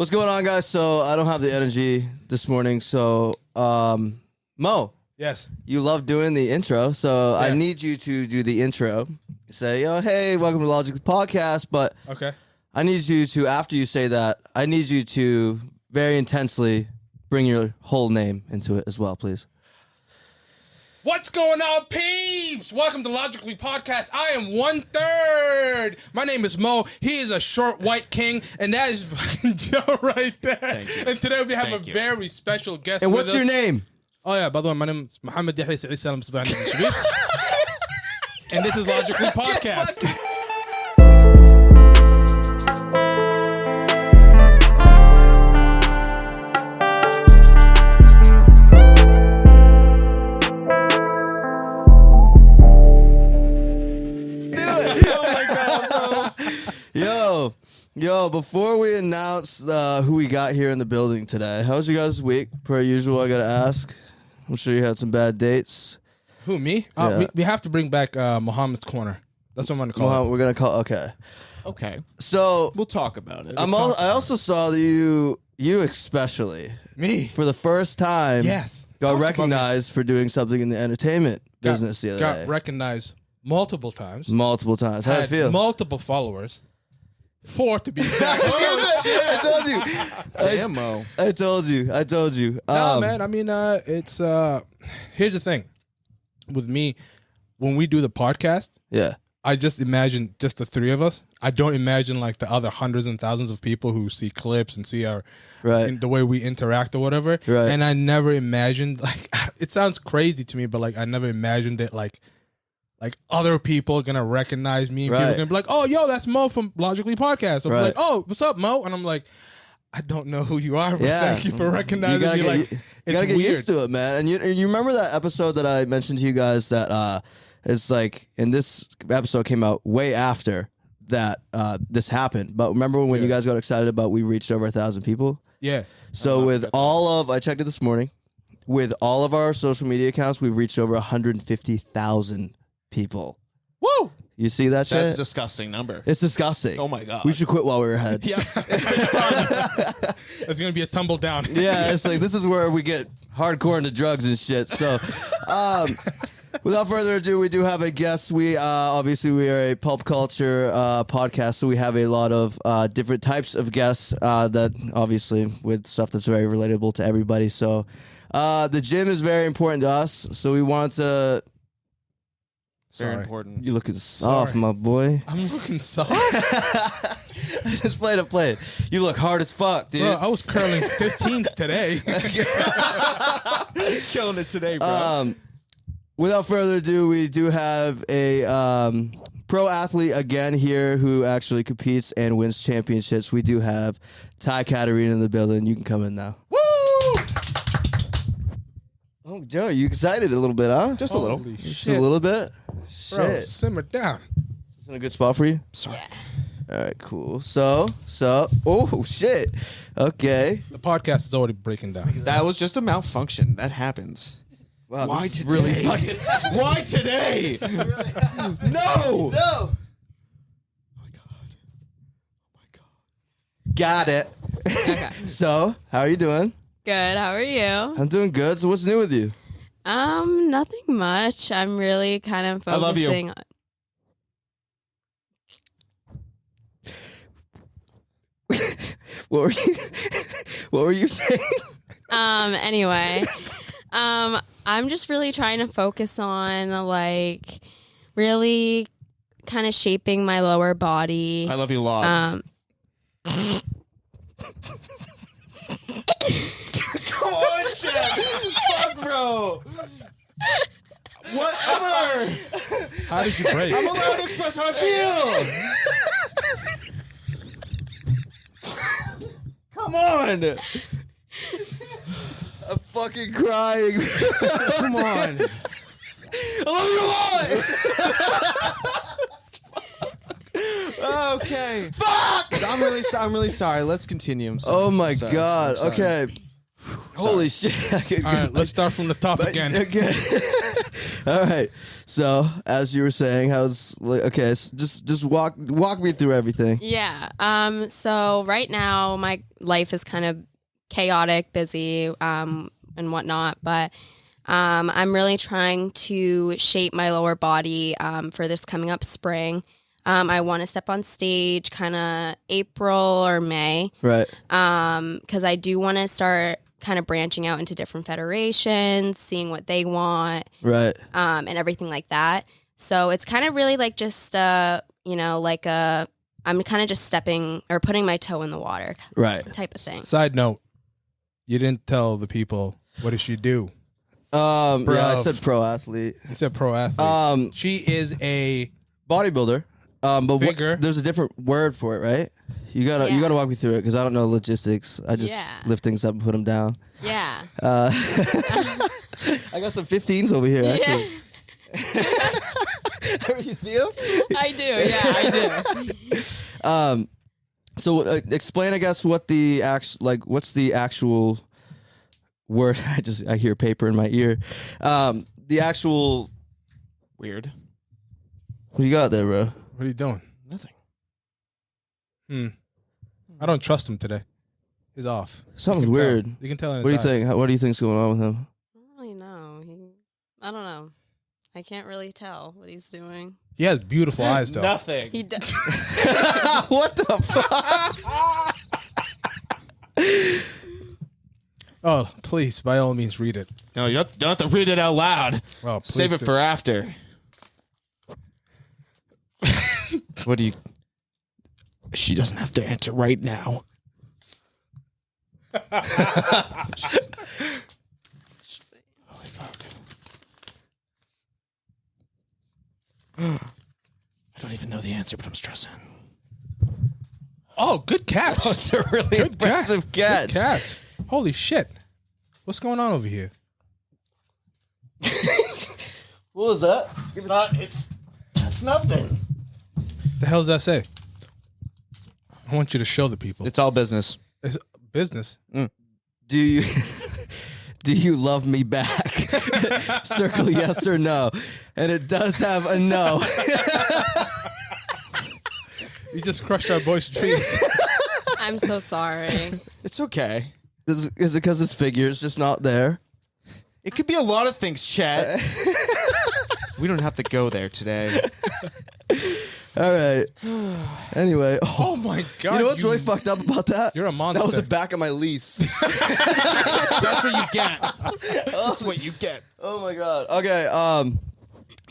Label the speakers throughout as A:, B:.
A: What's going on, guys? So I don't have the energy this morning. So Mo,
B: yes,
A: you love doing the intro. So
B: yeah.
A: I need you to do the intro. Say, hey, welcome to Logically Podcast. But
B: okay,
A: I need you to, after you say that, I need you to very intensely bring your whole name into it as well, please.
B: What's going on, peeps? Welcome to Logically Podcast. I am 1/3. My name is Mo. He is a short white king, and that is fucking Joe right there.
C: Thank you.
B: And today we have
C: Thank you.
B: very special guest.
A: And
B: with
A: what's
B: us.
A: your name?
B: Oh yeah, by the way, my name is Mohammed Yahya Saeed Salam Sabah Shabib. And this is Logically Podcast.
A: Yo, before we announce who we got here in the building today, how's you guys' week? Per usual, I gotta ask. I'm sure you had some bad dates.
B: Who, me?
A: Yeah.
B: We have to bring back Mohammed's Corner. That's what I'm going to call it.
A: We're gonna call. Okay.
C: Okay.
A: So
C: We'll talk about it.
A: I also saw that you especially
B: Me?
A: for the first time
B: Yes.
A: got
B: Talk about
A: recognized for doing something in the entertainment business the other
B: Got
A: day.
B: recognized multiple times.
A: Multiple times. How'd it
B: Had
A: feel?
B: multiple followers. 4 to be exact.
A: I told you.
C: Damn, Mo.
A: I told you.
B: No, man. I mean, it's here's the thing. With me, when we do the podcast,
A: Yeah.
B: I just imagine just the three of us. I don't imagine like the other hundreds and thousands of people who see clips and see our
A: Right.
B: the way we interact or whatever.
A: Right.
B: And I never imagined, like, it sounds crazy to me, but like I never imagined it like other people are gonna recognize me and people
A: Right.
B: are gonna be like, oh, yo, that's Mo from Logically Podcast. Or be
A: Right.
B: like, oh, what's up, Mo? And I'm like, I don't know who you are, but
A: Yeah.
B: thank you for recognizing me. Like,
A: you
B: it's
A: gotta get
B: weird.
A: used to it, man. And you remember that episode that I mentioned to you guys that it's like, and this episode came out way after that this happened. But remember when you guys got excited about we reached over 1,000 people?
B: Yeah.
A: So with I checked it this morning, with all of our social media accounts, we've reached over 150,000 people.
B: Woo!
A: You see that shit?
C: That's a disgusting number.
A: It's disgusting.
C: Oh my god.
A: We should quit while we're ahead.
C: Yeah.
B: It's gonna be a tumble down.
A: Yeah, it's like this is where we get hardcore into drugs and shit. So, without further ado, we do have a guest. We obviously we are a pulp culture podcast, so we have a lot of different types of guests that obviously with stuff that's very relatable to everybody. So, the gym is very important to us. So we want to.
C: Very
B: Sorry.
C: important.
A: You looking soft,
B: Sorry.
A: my boy.
B: I'm looking soft.
A: Just play to play. You look hard as fuck, dude.
B: Bro, I was curling 15s today.
C: Killing it today, bro.
A: Without further ado, we do have a pro athlete again here who actually competes and wins championships. We do have Tae Caterina in the building. You can come in now.
B: Woo!
A: Oh, Joe, you excited a little bit, huh?
C: Just a little.
B: Holy
A: Just
B: shit.
A: a little bit.
B: Bro,
A: Shit.
B: simmer down.
A: Is in a good spot for you?
C: Sorry.
A: All right, cool. So, oh, shit. Okay.
B: The podcast is already breaking down.
C: That was just a malfunction. That happens.
A: Wow,
C: Why
A: this is
C: today?
A: really fucking...
C: Why today? No.
A: No.
C: Oh my god. Oh my god.
A: Got it.
D: Okay.
A: So, how are you doing?
D: Good. How are you?
A: I'm doing good. So, what's new with you?
D: Nothing much. I'm really kind of
C: I love you.
D: focusing on.
A: What were you saying?
D: Anyway, I'm just really trying to focus on like really kind of shaping my lower body.
C: I love you a lot. Come on, Chad. Fuck, bro. Whatever.
B: How did you break?
C: I'm allowed to express how I feel. Come on.
A: I'm fucking crying.
C: Come on.
A: I love you all.
C: Okay. Fuck. I'm really sorry. Let's continue. I'm sorry.
A: Oh my
C: I'm sorry.
A: god.
C: I'm sorry.
A: Okay. Holy shit.
B: All right, let's start from the top again.
A: Okay. All right. So, as you were saying, just walk me through everything.
D: Yeah. So right now my life is kind of chaotic, busy, and whatnot, but I'm really trying to shape my lower body for this coming up spring. I want to step on stage kind of April or May.
A: Right.
D: Because I do want to start kind of branching out into different federations, seeing what they want.
A: Right.
D: And everything like that. So it's kind of really like just, I'm kind of just stepping or putting my toe in the water.
A: Right.
D: Type of thing.
B: Side note, you didn't tell the people, what does she do?
A: Yeah, I said pro athlete.
B: You said pro athlete. She is a
A: bodybuilder. But
B: figure.
A: There's a different word for it, right? You gotta walk me through it because I don't know logistics. I just lift things up and put them down.
D: Yeah.
A: I got some 15s over here, actually. You see them?
D: I do. Yeah, I do.
A: So explain, I guess, what's the actual word? I hear paper in my ear. The actual
C: Weird.
A: What you got there, bro?
B: What are you doing?
C: Nothing.
B: I don't trust him today. He's off.
A: Something's
B: You can tell.
A: weird.
B: You can tell in
A: What do
B: his
A: you
B: eyes.
A: think? What do you think's going on with him?
D: I don't really know. I don't know. I can't really tell what he's doing.
B: He has beautiful eyes, though.
C: Nothing.
D: He does.
A: What the fuck?
B: Oh, please, by all means, read it.
C: No, you don't have to read it out loud.
B: Well, please
C: Save it
B: do.
C: for after. What do you... She doesn't have to answer right now. Holy fuck. I don't even know the answer, but I'm stressing.
B: Oh, good catch.
A: It's a really impressive catch.
B: Good catch. Holy shit. What's going on over here?
A: What was that?
C: It's nothing.
B: The hell does that say? I want you to show the people.
C: It's all business.
B: It's business.
A: Do you love me back? Circle yes or no. And it does have a no.
B: You just crushed our boy's dreams.
D: I'm so sorry.
C: It's okay.
A: Is it because his figure's just not there?
C: It could be a lot of things, Chet. We don't have to go there today.
A: All right. Anyway.
B: Oh my God.
A: You know what's really fucked up about that?
B: You're a monster.
A: That was the back of my lease.
C: That's what you get. That's what you get.
A: Oh my God. Okay.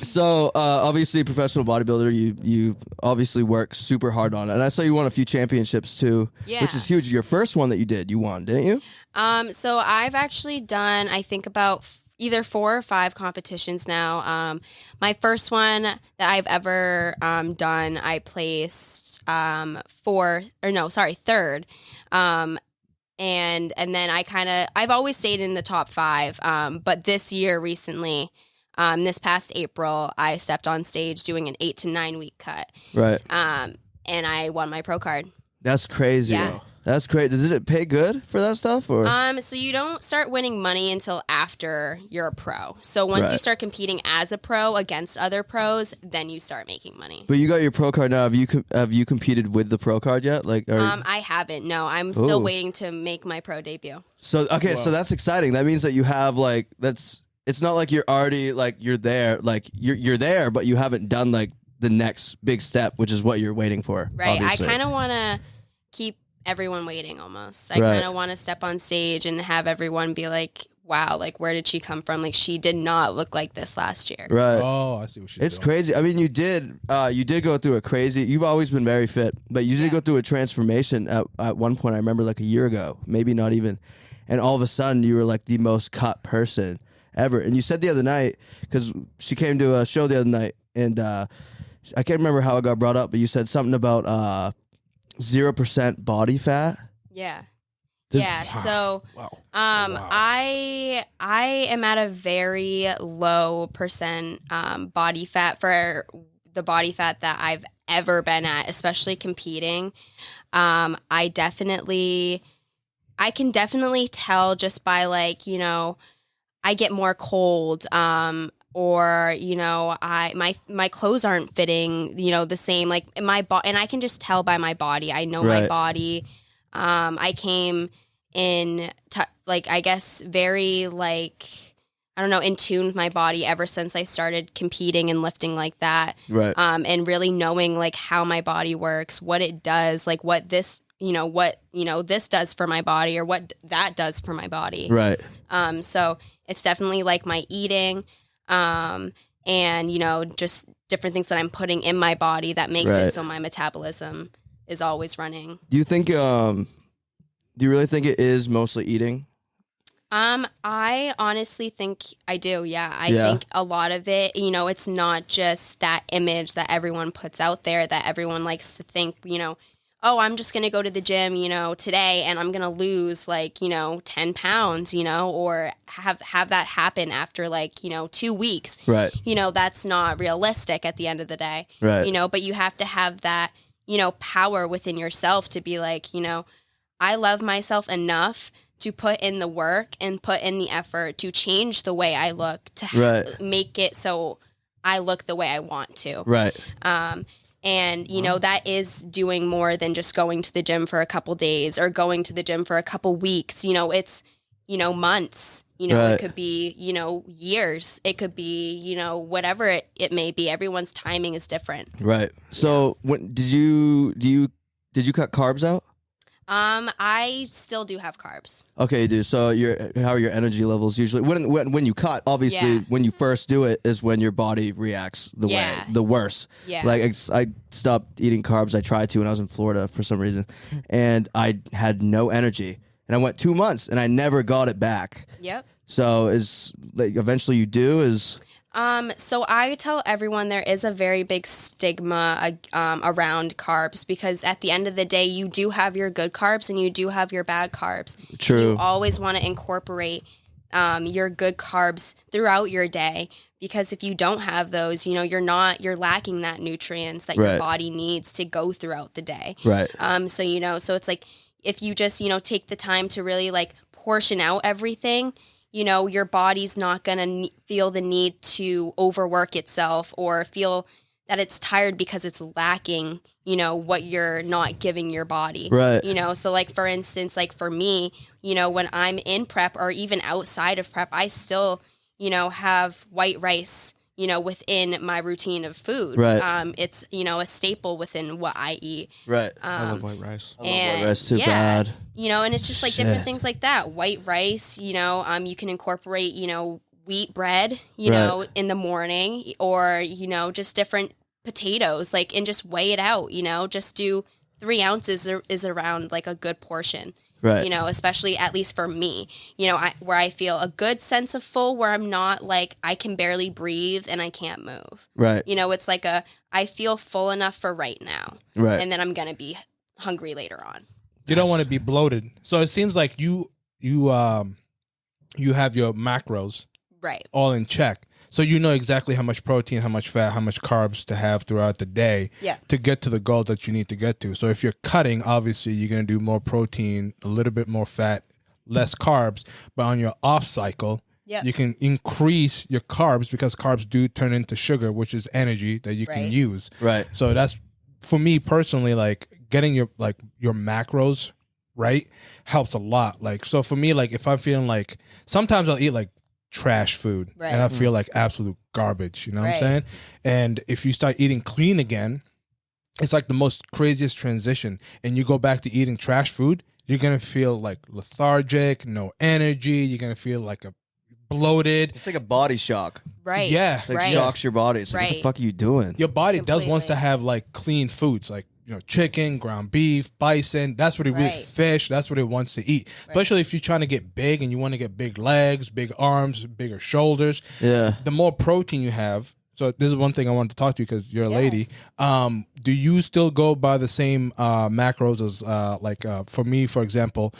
A: So obviously, professional bodybuilder, you obviously work super hard on it, and I saw you won a few championships too,
D: Yeah.
A: which is huge. Your first one that you did, you won, didn't you?
D: So I've actually done, I think, about either 4 or 5 competitions now. My first one that I've ever done, I placed third. And then I've always stayed in the top 5. But this year recently, this past April, I stepped on stage doing an 8 to 9 week cut.
A: Right.
D: And I won my pro card.
A: That's crazy.
D: Yeah.
A: That's great. Does it pay good for that stuff, or?
D: So you don't start winning money until after you're a pro. So once you
A: Right.
D: start competing as a pro against other pros, then you start making money.
A: But you got your pro card now. Have you competed with the pro card yet?
D: I haven't. No, I'm still
A: Ooh.
D: waiting to make my pro debut.
A: So that's exciting. That means that you have it's not like you're already you're there. You're there, but you haven't done the next big step, which is what you're waiting for.
D: Right.
A: Obviously.
D: I kind of want to keep everyone waiting almost. I
A: Right.
D: kind of want to step on stage and have everyone be like, wow, where did she come from? She did not look like this last year.
A: Right.
B: Oh, I see what she's
A: It's
B: doing.
A: crazy. I mean, you did go through a crazy. You've always been very fit, but you did go through a transformation at one point. I remember a year ago, maybe not even, and all of a sudden you were the most cut person ever. And you said the other night, because she came to a show the other night, and I can't remember how it got brought up, but you said something about 0% body fat.
D: Yeah.
A: This-
D: Yeah. So,
B: Wow.
D: I am at a very low percent body fat for the body fat that I've ever been at, especially competing. I definitely I can definitely tell just by like, you know, I get more cold, or, you know, my clothes aren't fitting, you know, the same, like and I can just tell by my body. I know my body. I came in like, I guess very like, I don't know, in tune with my body ever since I started competing and lifting like that.
A: Right.
D: And really knowing like how my body works, what it does, like what this, this does for my body or what that does for my body.
A: Right.
D: So it's definitely like my eating, and, you know, just different things that I'm putting in my body that makes it so my metabolism is always running.
A: Do you think, do you really think it is mostly eating?
D: I honestly think I do. Yeah. I think a lot of it, you know, it's not just that image that everyone puts out there that everyone likes to think, you know, oh, I'm just going to go to the gym, you know, today and I'm going to lose like, you know, 10 pounds, you know, or have that happen after like, you know, 2 weeks.
A: Right.
D: You know, that's not realistic at the end of the day.
A: Right.
D: You know, but you have to have that, you know, power within yourself to be like, you know, I love myself enough to put in the work and put in the effort to change the way I look, to make it so I look the way I want to.
A: Right.
D: And, you know, that is doing more than just going to the gym for a couple days or going to the gym for a couple weeks. You know, it's, you know, months, you know, it could be, you know, years. It could be, you know, whatever it may be. Everyone's timing is different.
A: Right. So when did you cut carbs out?
D: I still do have carbs.
A: Okay, dude. So how are your energy levels usually? When you cut, obviously, when you first do it is when your body reacts the worst.
D: Yeah.
A: Like I stopped eating carbs. I tried to when I was in Florida for some reason, and I had no energy. And I went 2 months, and I never got it back.
D: Yep.
A: So is like eventually you do is.
D: So I tell everyone there is a very big stigma around carbs because at the end of the day, you do have your good carbs and you do have your bad carbs.
A: True.
D: You always want to incorporate your good carbs throughout your day because if you don't have those, you know, you're lacking that nutrients that your body needs to go throughout the day.
A: Right.
D: So, you know, so it's like if you just, you know, take the time to really like portion out everything, you know, your body's not going to feel the need to overwork itself or feel that it's tired because it's lacking, you know, what you're not giving your body.
A: Right.
D: You know, so like, for instance, like for me, you know, when I'm in prep or even outside of prep, I still, you know, have white rice, you know, within my routine of food.
A: Right.
D: It's, you know, a staple within what I eat.
A: Right.
C: I love white rice.
A: I love white rice too bad.
D: You know, and it's just like different things like that. White rice, you know, you can incorporate, you know, wheat bread, you know, in the morning or, you know, just different potatoes, like, and just weigh it out, you know, just do 3 ounces is around like a good portion.
A: Right.
D: You know, especially at least for me, you know, where I feel a good sense of full, where I'm not like I can barely breathe and I can't move.
A: Right.
D: You know, it's like I feel full enough for right now.
A: Right.
D: And then I'm going to be hungry later on.
B: You don't want to be bloated. So it seems like you have your macros all in check. So you know exactly how much protein, how much fat, how much carbs to have throughout the day to get to the goal that you need to get to. So if you're cutting, obviously you're going to do more protein, a little bit more fat, less carbs. But on your off cycle, you can increase your carbs because carbs do turn into sugar, which is energy that you can use.
A: Right.
B: So that's, for me personally, like getting your macros right helps a lot. Like, so for me, like if I'm feeling like, sometimes I'll eat like trash food and I feel like absolute garbage, you know what I'm saying? And if you start eating clean again, it's like the most craziest transition, and you go back to eating trash food, you're gonna feel like lethargic, no energy, you're gonna feel like a bloated.
A: It's like a body shock.
D: Right.
B: Yeah.
A: It like shocks your body. It's like, what the fuck are you doing?
B: Your body does wants to have like clean foods, like, you know, chicken, ground beef, bison. That's what it really, fish. That's what it wants to eat. Especially if you're trying to get big and you want to get big legs, big arms, bigger shoulders. Yeah. The more protein you have. So this is one thing I wanted to talk to you because you're a lady. Do you still go by the same macros as for me, for example?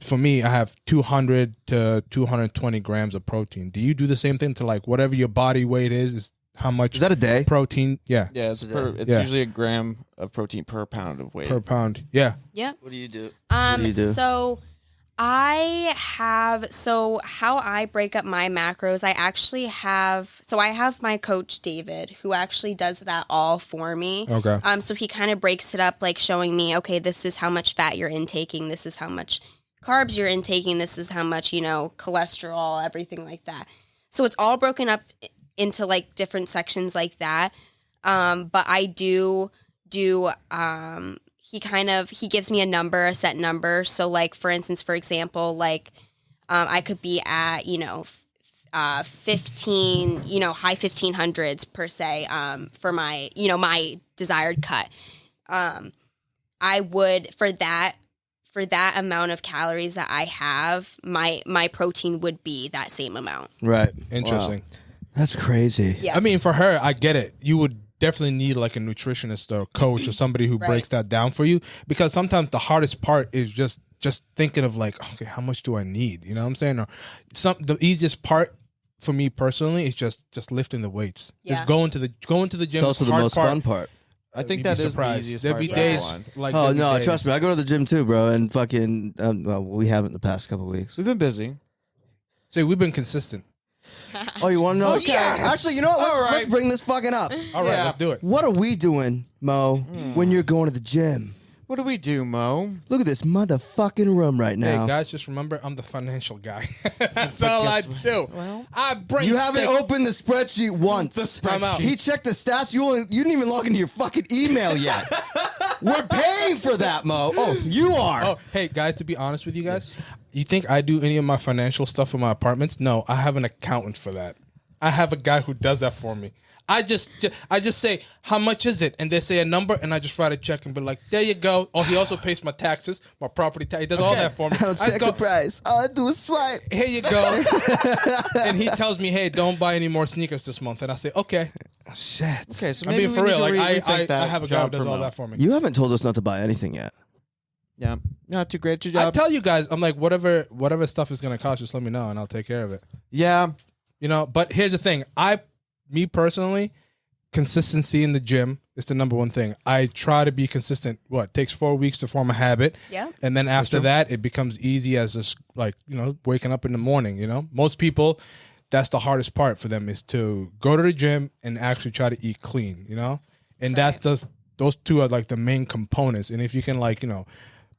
B: For me, I have 200 to 220 grams of protein. Do you do the same thing to like whatever your body weight is how much
A: is that a day
B: protein? Yeah.
C: Yeah, it's usually a gram of protein per pound of weight.
B: Per pound. Yeah.
D: Yeah.
A: What do you do?
D: So So how I break up my macros, I have my coach David who actually does that all for me.
B: Okay.
D: So he kind of breaks it up, like showing me, okay, this is how much fat you're intaking, this is how much carbs you're intaking, this is how much, cholesterol, everything like that. So it's all broken up into like different sections like that. But I do he gives me a set number. So like, for example, like, I could be at, 15, high 1500s per se, for my, my desired cut. I would, for that amount of calories that I have, my protein would be that same amount.
A: Right.
B: Interesting.
A: Wow. That's crazy.
D: Yeah.
B: I mean, for her, I get it. You would definitely need like a nutritionist or coach or somebody who breaks that down for you, because sometimes the hardest part is just thinking of like, okay, how much do I need? You know what I'm saying? Or the easiest part for me personally is just lifting the weights.
D: Yeah.
B: Just going to the gym.
A: It's also the most fun part.
C: I think
B: You'd
C: that
B: be
C: is the
B: surprised.
C: easiest
B: There'd
C: part.
B: be
C: for
B: days
C: everyone.
B: like
A: Oh
B: there'd be
A: no,
B: days.
A: trust me, I go to the gym too, bro, and fucking we haven't the past couple weeks.
C: We've been busy.
B: See, we've been consistent.
A: Oh, you want to know?
C: Okay.
A: Actually, you know what?
C: All
A: Let's
C: right.
A: bring this fucking up.
B: All right,
C: Yeah.
B: let's do it.
A: What are we doing, Mo, when you're going to the gym?
C: What do we do, Mo?
A: Look at this motherfucking room right now.
B: Hey guys, just remember I'm the financial guy. That's all I do.
C: Well,
B: I bring.
A: You haven't opened the spreadsheet once.
B: I'm out.
A: He checked the stats. You didn't even log into your fucking email yet. We're paying for that, Mo. Oh, you are.
B: Oh, hey guys, to be honest with you guys, you think I do any of my financial stuff for my apartments? No, I have an accountant for that. I have a guy who does that for me. I just say, how much is it? And they say a number, and I just write a check and be like, there you go. Oh, he also pays my taxes, my property tax. He does all that for me.
A: I don't
B: I just
A: check
B: go,
A: the price. All I do is swipe.
B: here you go. And he tells me, hey, don't buy any more sneakers this month. And I say, okay.
A: Shit.
C: okay, so
B: I'm
C: maybe
B: being for
C: we
B: real.
C: need to
B: Like
C: rethink
B: I
C: that
B: have a guy who
C: job
B: does
C: for
B: all
C: Mo.
B: that for me.
A: You haven't told us not to buy anything yet.
C: Yeah, not too great. Your
B: I
C: job.
B: tell you guys, I'm like, whatever stuff is gonna cost, just let me know and I'll take care of it.
C: Yeah,
B: But here's the thing. Me personally, consistency in the gym is the number one thing. I try to be consistent. It takes 4 weeks to form a habit.
D: Yeah.
B: And then after that, it becomes easy as just like, waking up in the morning, Most people, that's the hardest part for them is to go to the gym and actually try to eat clean, And that's those two are like the main components. And if you can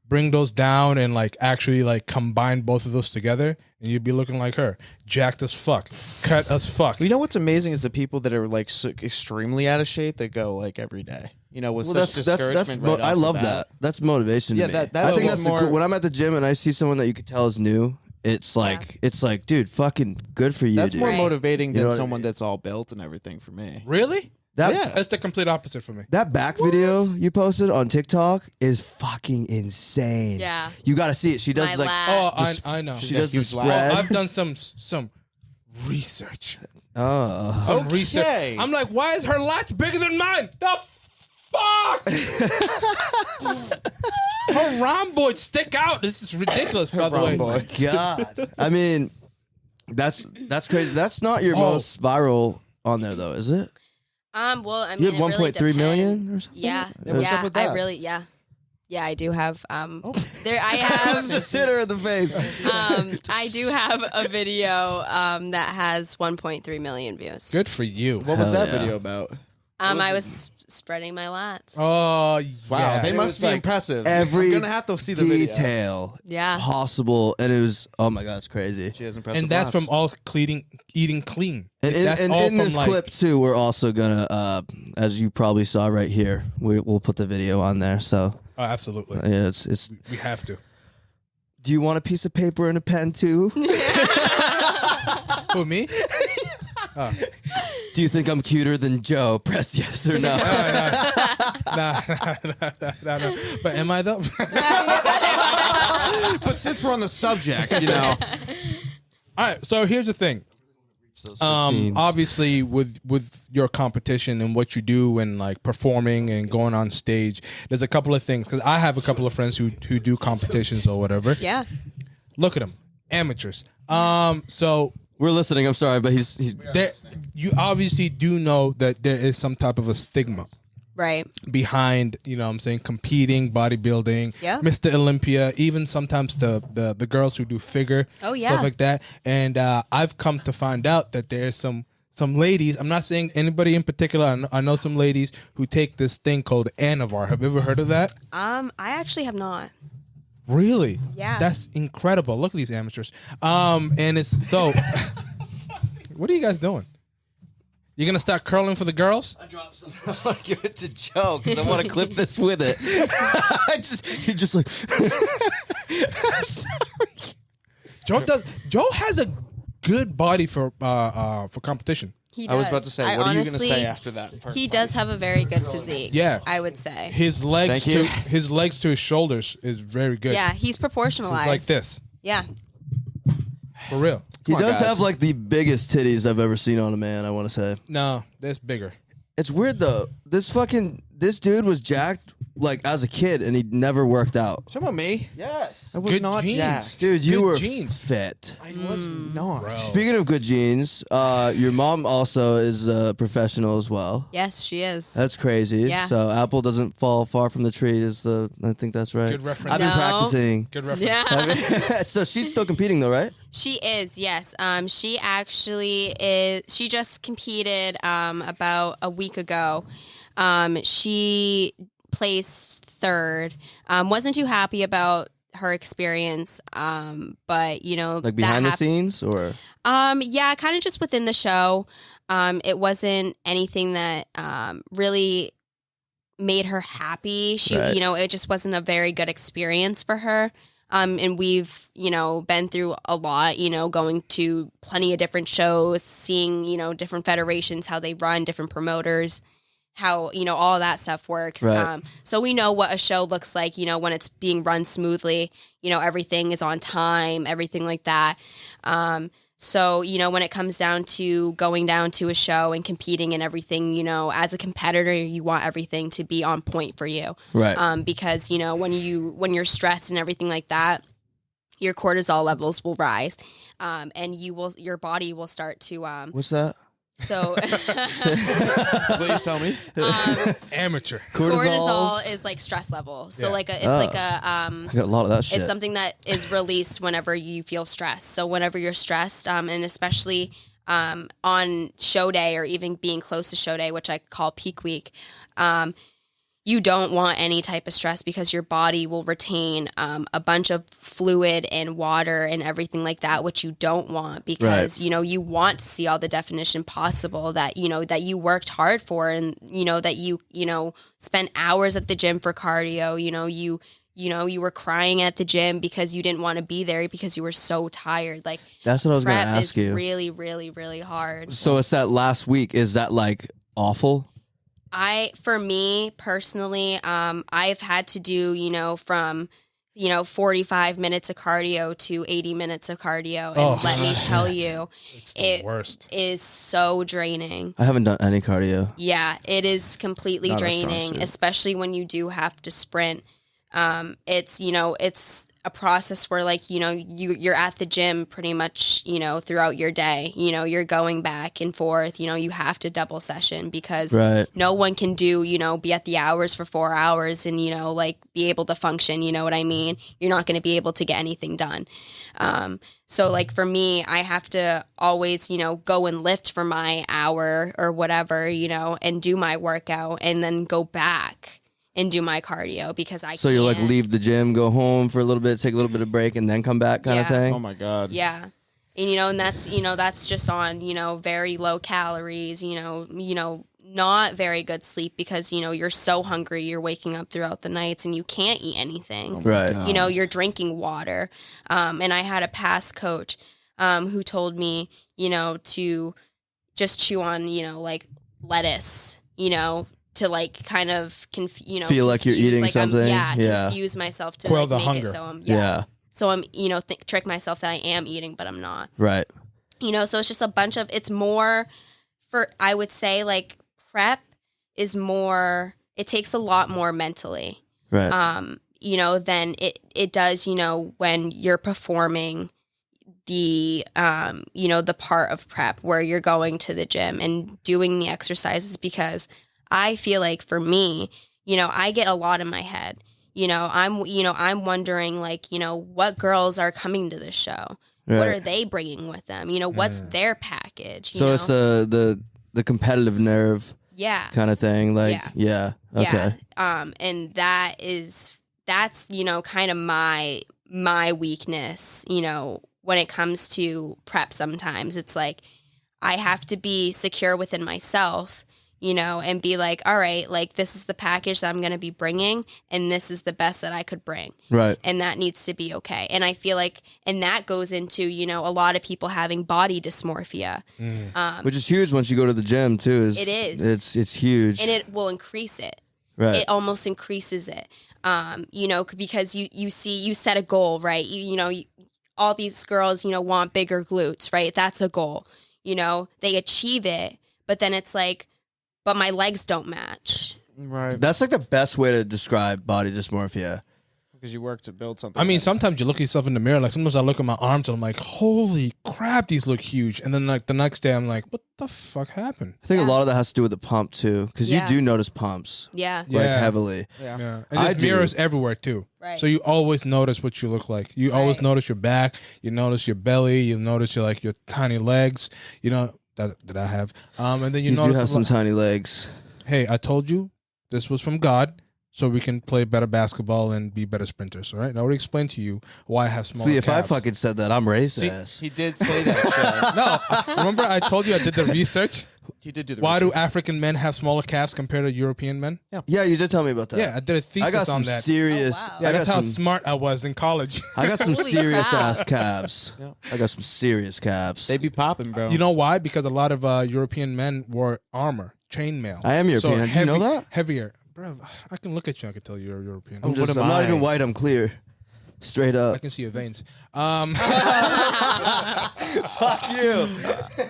B: bring those down and actually combine both of those together, and you'd be looking like her, jacked as fuck, cut as fuck.
C: you know what's amazing is the people that are so extremely out of shape that go every day. With such discouragement. Right
A: I
C: off the
A: love
C: bat.
A: that. That's motivation.
C: Yeah,
A: to me.
C: that's
A: I think
C: what
A: that's
C: more-
A: when I'm at the gym and I see someone that you could tell is new. It's like, dude, fucking good for you.
C: That's
A: dude.
C: more
D: Right.
C: motivating
A: You know
C: than
A: what I
C: someone
A: mean?
C: that's all built and everything for me.
B: Really?
A: That
C: Yeah.
B: That's the complete opposite for me.
A: that back video you posted on TikTok is fucking insane.
D: Yeah.
A: You got to see it. She does
D: My
A: like
D: lab.
B: Oh,
A: This-
B: I know.
A: she does the
C: huge laugh.
A: spread.
B: I've done some research.
A: Oh.
B: Some
C: Okay.
B: research. I'm like, why is her lats bigger than mine? The fuck? Her rhomboids stick out. This is ridiculous, by the way.
C: rhomboid.
A: God. I mean, that's crazy. That's not your most viral on there though, is it?
D: Well, I
A: You
D: mean,
A: have
D: it really
A: 1.3 million
D: depends.
A: or something?
D: Yeah,
C: Yeah, what's up with that?
D: Yeah, I do have. There, I have.
A: Hit her in the face.
D: I do have a video that has 1.3 million views.
B: Good for you.
C: What was
A: Hell
C: that
A: yeah.
C: video about?
D: I was spreading my lats.
B: Oh,
C: Wow,
B: yeah.
C: they
A: It
C: must
A: was
C: be
A: like
C: impressive.
A: every
C: I'm gonna have to see the video.
A: detail
D: Yeah.
A: possible, and it was, oh my god, it's crazy.
C: She has impressive.
B: And that's
C: lats.
B: from all eating clean.
A: And
B: That's all
A: in
B: from,
A: this clip too, we're also gonna, as you probably saw right here, we'll put the video on there. So
B: Oh, absolutely.
A: yeah, it's.
B: We have to.
A: Do you want a piece of paper and a pen too?
B: Who, me?
A: Do you think I'm cuter than Joe? Press yes or no.
B: Nah. But am I though?
C: But since we're on the subject,
B: All right. So here's the thing. Obviously, with your competition and what you do and performing and going on stage, there's a couple of things because I have a couple of friends who do competitions or whatever.
D: Yeah.
B: Look at them, amateurs. So
A: We're listening. I'm sorry, but he's
B: there, you obviously do know that there is some type of a stigma
D: Right.
B: behind, you know what I'm saying, competing, bodybuilding,
D: Yeah.
B: Mr. Olympia, even sometimes the girls who do figure,
D: Oh, yeah.
B: stuff like that. And I've come to find out that there's some ladies, I'm not saying anybody in particular, I know some ladies who take this thing called Anavar. Have you ever heard of that?
D: I actually have not.
B: Really?
D: Yeah.
B: That's incredible. Look at these amateurs. And it's so what are you guys doing? You gonna start curling for the girls?
A: I dropped some. I want to give it to Joe because I want to clip this with it. He just like. Sorry.
B: Joe has a good body for competition.
D: He does.
C: I was about to say, what are you going to say after that?
D: He does have a very good physique.
B: Yeah.
D: I would say.
B: His legs
C: Thank you.
B: his legs to his shoulders is very good.
D: Yeah, he's proportionalized.
B: It's like this.
D: Yeah.
B: For real.
A: He
C: on,
A: does
C: guys.
A: have like the biggest titties I've ever seen on a man. I want to say.
B: No, that's bigger.
A: It's weird though. This dude was jacked like as a kid and he never worked out.
C: Talking about me?
A: Yes.
C: I was
B: Good
C: not
B: genes.
C: jacked.
A: Dude, you
B: Good
A: were
B: genes.
A: fit.
C: I was not.
B: Bro.
A: Speaking of good genes, your mom also is a professional as well.
D: Yes, she is.
A: That's crazy.
D: Yeah.
A: So apple doesn't fall far from the tree. I think that's right.
B: Good reference.
A: I've been
D: No.
A: practicing.
B: Good reference.
D: Yeah.
A: So she's still competing though, right?
D: She is, yes. She actually is. She just competed about a week ago. She placed third. Wasn't too happy about her experience, but you know,
A: Like behind the scenes, or
D: yeah, kind of just within the show. It wasn't anything that really made her happy. She,
A: Right.
D: you know, it just wasn't a very good experience for her. And we've, you know, been through a lot, you know, going to plenty of different shows, seeing, you know, different federations, how they run, different promoters, how, you know, all that stuff works.
A: Right.
D: So we know what a show looks like, you know, when it's being run smoothly, you know, everything is on time, everything like that. So, you know, when it comes down to going down to a show and competing and everything, you know, as a competitor, you want everything to be on point for you.
A: right?
D: Because, you know, when you're stressed and everything like that, your cortisol levels will rise. And your body will start to,
A: What's that?
D: so
C: Please tell me.
B: Amateur.
D: cortisol is like stress level. So
B: Yeah.
A: I got a lot of that shit.
D: it's something that is released whenever you feel stressed. So whenever you're stressed, and especially on show day or even being close to show day, which I call peak week, you don't want any type of stress because your body will retain a bunch of fluid and water and everything like that, which you don't want because,
A: Right.
D: you know, you want to see all the definition possible that, you know, that you worked hard for and, you know, that you know, spent hours at the gym for cardio, you know, you were crying at the gym because you didn't want to be there because you were so tired. Like
A: That's what I was going to
D: prep
A: ask
D: is
A: you.
D: really, really, really hard.
A: So it's that last week. Is that like awful?
D: For me personally, I've had to do, you know, from, you know, 45 minutes of cardio to 80 minutes of cardio. And let me tell you,
B: It's the worst.
D: is so draining.
A: I haven't done any cardio.
D: Yeah, it is completely
C: Not a strong
D: draining,
C: suit.
D: especially when you do have to sprint. It's, you know, it's a process where like, you know, you're at the gym pretty much, you know, throughout your day, you know, you're going back and forth, you know, you have to double session because
A: Right.
D: no one can do, you know, be at the hours for 4 hours and, you know, like be able to function, you know what I mean? You're not going to be able to get anything done. So like for me, I have to always, you know, go and lift for my hour or whatever, you know, and do my workout and then go back and do my cardio because I
A: So you like
D: can't.
A: leave the gym, go home for a little bit, take a little bit of break, and then come back, kind of
D: Yeah.
A: thing.
C: Oh my god.
D: Yeah. And, you know, and that's just on, you know, very low calories, you know, not very good sleep because, you know, you're so hungry, you're waking up throughout the nights and you can't eat anything.
A: Right.
D: You know, you're drinking water. And I had a past coach who told me, you know, to just chew on, you know, like lettuce, you know, to like kind of
A: Feel like you're eating something? Yeah.
D: confuse myself to
B: Quell
D: like
B: the
D: make
B: hunger.
D: it so
A: Yeah.
D: so I'm, you know, trick myself that I am eating, but I'm not.
A: Right.
D: You know, so it's just a bunch of, it's more for, I would say like prep is more, it takes a lot more mentally,
A: Right.
D: you know, than it does, you know, when you're performing the, you know, the part of prep where you're going to the gym and doing the exercises because I feel like for me, I get a lot in my head. I'm wondering, like, what girls are coming to this show?
A: Right.
D: What are they bringing with them? What's their package?
A: So it's the competitive nerve kind of thing. Like, yeah. Okay.
D: Yeah. And that's kind of my weakness, when it comes to prep. Sometimes it's like I have to be secure within myself, and be like, all right, like, this is the package that I'm going to be bringing, and this is the best that I could bring.
A: Right.
D: And that needs to be okay. And I feel like, and that goes into, a lot of people having body dysmorphia.
A: Which is huge once you go to the gym too.
D: It is.
A: It's huge.
D: And it will increase it.
A: Right.
D: It almost increases it. Because you set a goal, right? All these girls, want bigger glutes, right? That's a goal. They achieve it, but then it's like, but my legs don't match.
C: Right.
A: That's like the best way to describe body dysmorphia.
C: Because you work to build something.
B: I mean, sometimes you look at yourself in the mirror. Like, sometimes I look at my arms and I'm like, holy crap, these look huge. And then, like, the next day I'm like, what the fuck happened?
A: I think a lot of that has to do with the pump too, because you do notice pumps.
D: Yeah.
A: Like heavily.
B: Yeah. And there's mirrors everywhere too.
D: Right.
B: So you always notice what you look like. You always notice your back. You notice your belly. You notice your tiny legs. That I have. And then you notice
A: do have some tiny legs.
B: Hey, I told you this was from God, so we can play better basketball and be better sprinters. All right. Now I already explained to you why I have small.
A: See, if
B: calves.
A: I fucking said that, I'm racist.
C: He did say that.
B: No, remember I told you I did the research.
C: He did do the
B: Why
C: research.
B: do African men have smaller calves compared to European men?
A: Yeah, you did tell me about that.
B: Yeah, I did a thesis
A: I got some
B: on that.
A: serious.
D: Oh, wow.
B: Yeah,
A: I
B: that's
A: got
B: how
A: some,
B: smart I was in college.
A: I got some
D: Holy
A: serious
D: crap.
A: ass calves.
C: Yeah.
A: I got some serious calves.
C: They be popping, bro.
B: You know why? Because a lot of European men wore armor, chainmail.
A: I am European. Did you know that?
B: Heavier. Bro, I can look at you. I can tell you're European.
A: I'm
C: what am
A: not
C: I?
A: even white. I'm clear. Straight
B: I
A: up.
B: can see your veins.
A: Fuck you.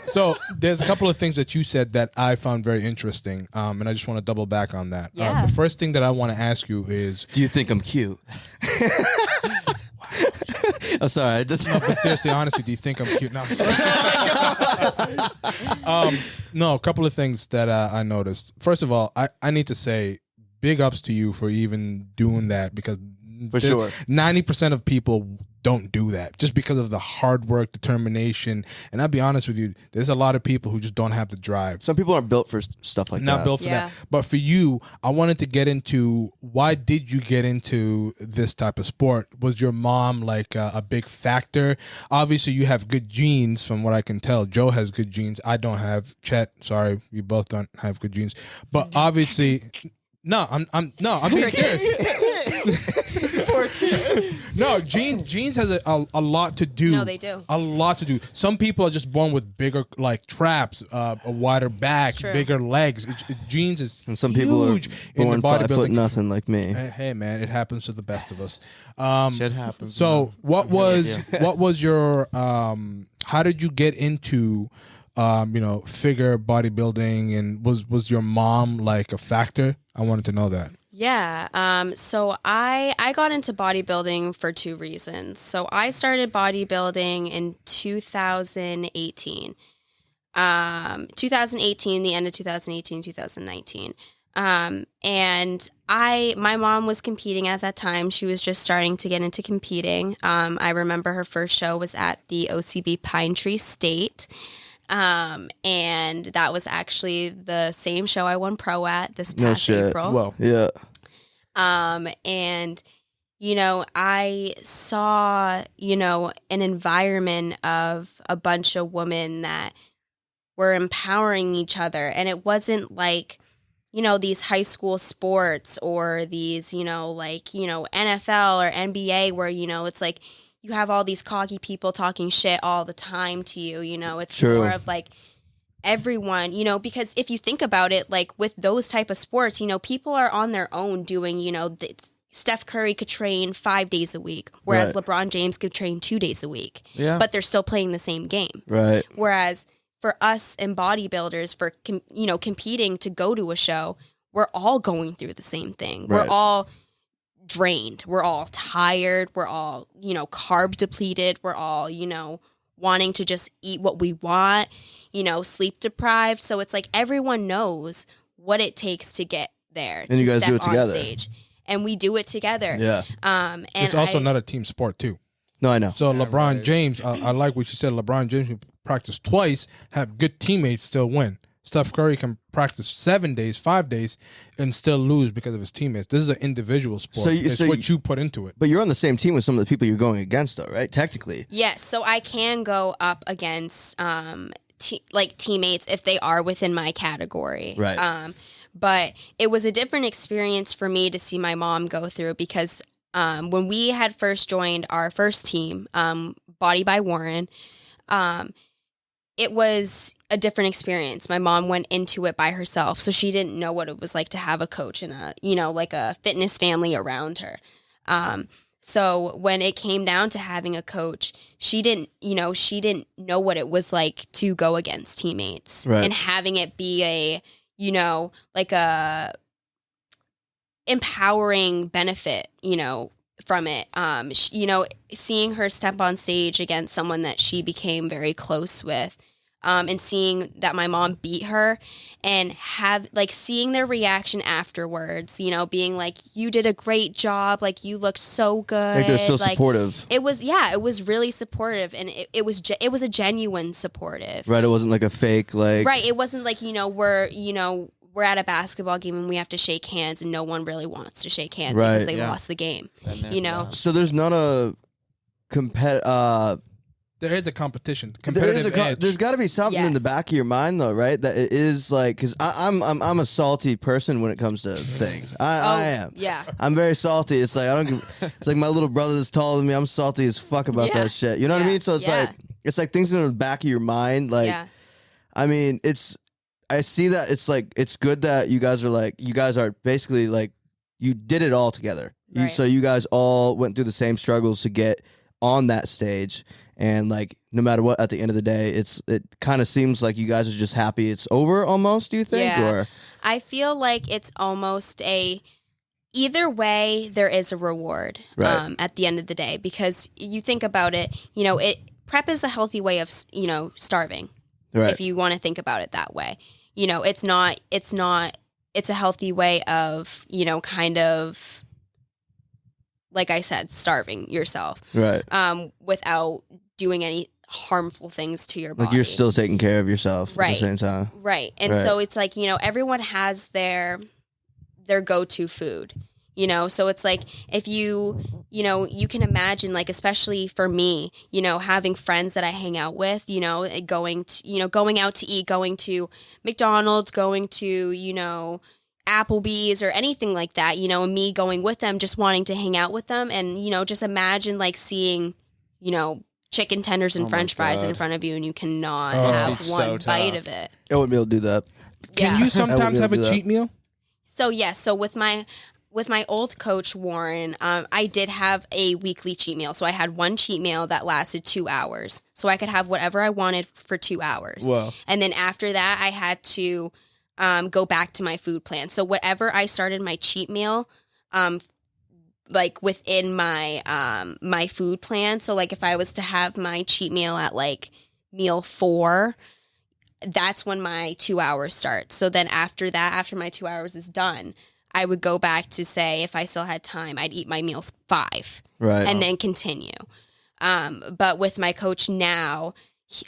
B: So there's a couple of things that you said that I found very interesting, and I just want to double back on that.
D: Yeah.
B: The first thing that I want to ask you is,
A: Do you think I'm cute? I'm sorry. I just.
B: but seriously, honestly, do you think I'm cute? No, no, a couple of things that I noticed. First of all, I need to say big ups to you for even doing that, because
A: For sure.
B: 90% of people don't do that just because of the hard work, determination. And I'll be honest with you, there's a lot of people who just don't have the drive.
A: Some people aren't built for stuff like that.
B: Not built for that. But for you, I wanted to get into, why did you get into this type of sport? Was your mom like a big factor? Obviously, you have good genes from what I can tell. Joe has good genes. I don't have. Chet, sorry, we both don't have good genes. But obviously, I'm being serious. No, genes has a lot to do.
D: No, they do.
B: A lot to do. Some people are just born with bigger traps, a wider back, bigger legs. Genes is
A: And some people are
B: huge in the
A: born 5 foot
B: bodybuilding.
A: nothing like me.
B: Hey man, it happens to the best of us.
C: Shit happens.
B: So what was your how did you get into figure bodybuilding, and was your mom like a factor? I wanted to know that.
D: Yeah. So I got into bodybuilding for 2 reasons. So I started bodybuilding in 2018. 2018, the end of 2018, 2019. And my mom was competing at that time. She was just starting to get into competing. I remember her first show was at the OCB Pine Tree State. And that was actually the same show I won pro at this past April.
C: Whoa.
A: Yeah.
D: And, I saw, an environment of a bunch of women that were empowering each other. And it wasn't like, these high school sports or these, NFL or NBA where, it's like you have all these cocky people talking shit all the time to you, it's
A: True.
D: more of like, everyone, because if you think about it, like with those type of sports, people are on their own doing, Steph Curry could train 5 days a week, whereas
A: Right.
D: LeBron James could train 2 days a week.
C: Yeah.
D: But they're still playing the same game.
A: Right.
D: Whereas for us and bodybuilders, for competing to go to a show, we're all going through the same thing.
A: Right.
D: We're all drained. We're all tired. We're all, carb depleted. We're all, wanting to just eat what we want, sleep deprived. So it's like everyone knows what it takes to get there.
A: And
D: to
A: you guys
D: step
A: do it
D: on
A: together.
D: stage. And we do it together.
A: Yeah.
D: And
B: It's also not a team sport too.
A: No, I know.
B: So LeBron James, I like what you said. LeBron James can practice twice, have good teammates, still win. Steph Curry can practice 7 days, 5 days, and still lose because of his teammates. This is an individual sport. It's what you put into it.
A: But you're on the same team with some of the people you're going against, though, right? Technically.
D: Yes, so I can go up against teammates if they are within my category.
A: Right.
D: But it was a different experience for me to see my mom go through because when we had first joined our first team, Body by Warren, it was a different experience. My mom went into it by herself, so she didn't know what it was like to have a coach and a fitness family around her. So when it came down to having a coach, she didn't know what it was like to go against teammates,
A: right.
D: And having it be a empowering benefit, from it. Seeing her step on stage against someone that she became very close with, and seeing that my mom beat her and seeing their reaction afterwards, being like, you did a great job. Like, you looked so good.
A: Like, they're still supportive.
D: It was really supportive. And it was a genuine supportive.
A: Right. It wasn't like a fake, like.
D: Right. It wasn't like, we're at a basketball game and we have to shake hands and no one really wants to shake hands because they lost the game,
A: So there's not a
B: there is a competition.
A: There's got to be something in the back of your mind, though, right? That it is like, because I'm a salty person when it comes to things. I am.
D: Yeah.
A: I'm very salty. It's like it's like my little brother is taller than me. I'm salty as fuck about that shit. You know what I mean? So it's like things in the back of your mind. Like, I mean, I see that it's good that you guys are basically like, you did it all together.
D: Right.
A: So you guys all went through the same struggles to get on that stage. And like, no matter what, at the end of the day, it kind of seems like you guys are just happy it's over almost, do you think?
D: Yeah.
A: Or
D: I feel like it's almost either way, there is a reward at the end of the day, because you think about it, prep is a healthy way of, starving.
A: Right.
D: If you want to think about it that way. It's a healthy way of, kind of, like I said, starving yourself.
A: Right.
D: Without doing any harmful things to your body.
A: Like, you're still taking care of yourself at the same time.
D: Right. And so it's like, everyone has their go-to food. So it's like, if you can imagine, like, especially for me, having friends that I hang out with, going out to eat, going to McDonald's, going to, Applebee's or anything like that, and me going with them, just wanting to hang out with them. And, just imagine like seeing, chicken tenders and French fries in front of you and you cannot have one bite of it.
A: I wouldn't be able to do that.
B: Can you sometimes have a cheat meal?
D: So, yes. So with my old coach, Warren, I did have a weekly cheat meal. So I had one cheat meal that lasted 2 hours. So I could have whatever I wanted for 2 hours.
C: Whoa. And
D: then after that, I had to go back to my food plan. So whatever I started my cheat meal, like within my my food plan. So like if I was to have my cheat meal at like meal 4, that's when my 2 hours starts. So then after that, after my 2 hours is done, I would go back to, say, if I still had time, I'd eat my meals 5.
A: Right.
D: And then continue. But with my coach now, he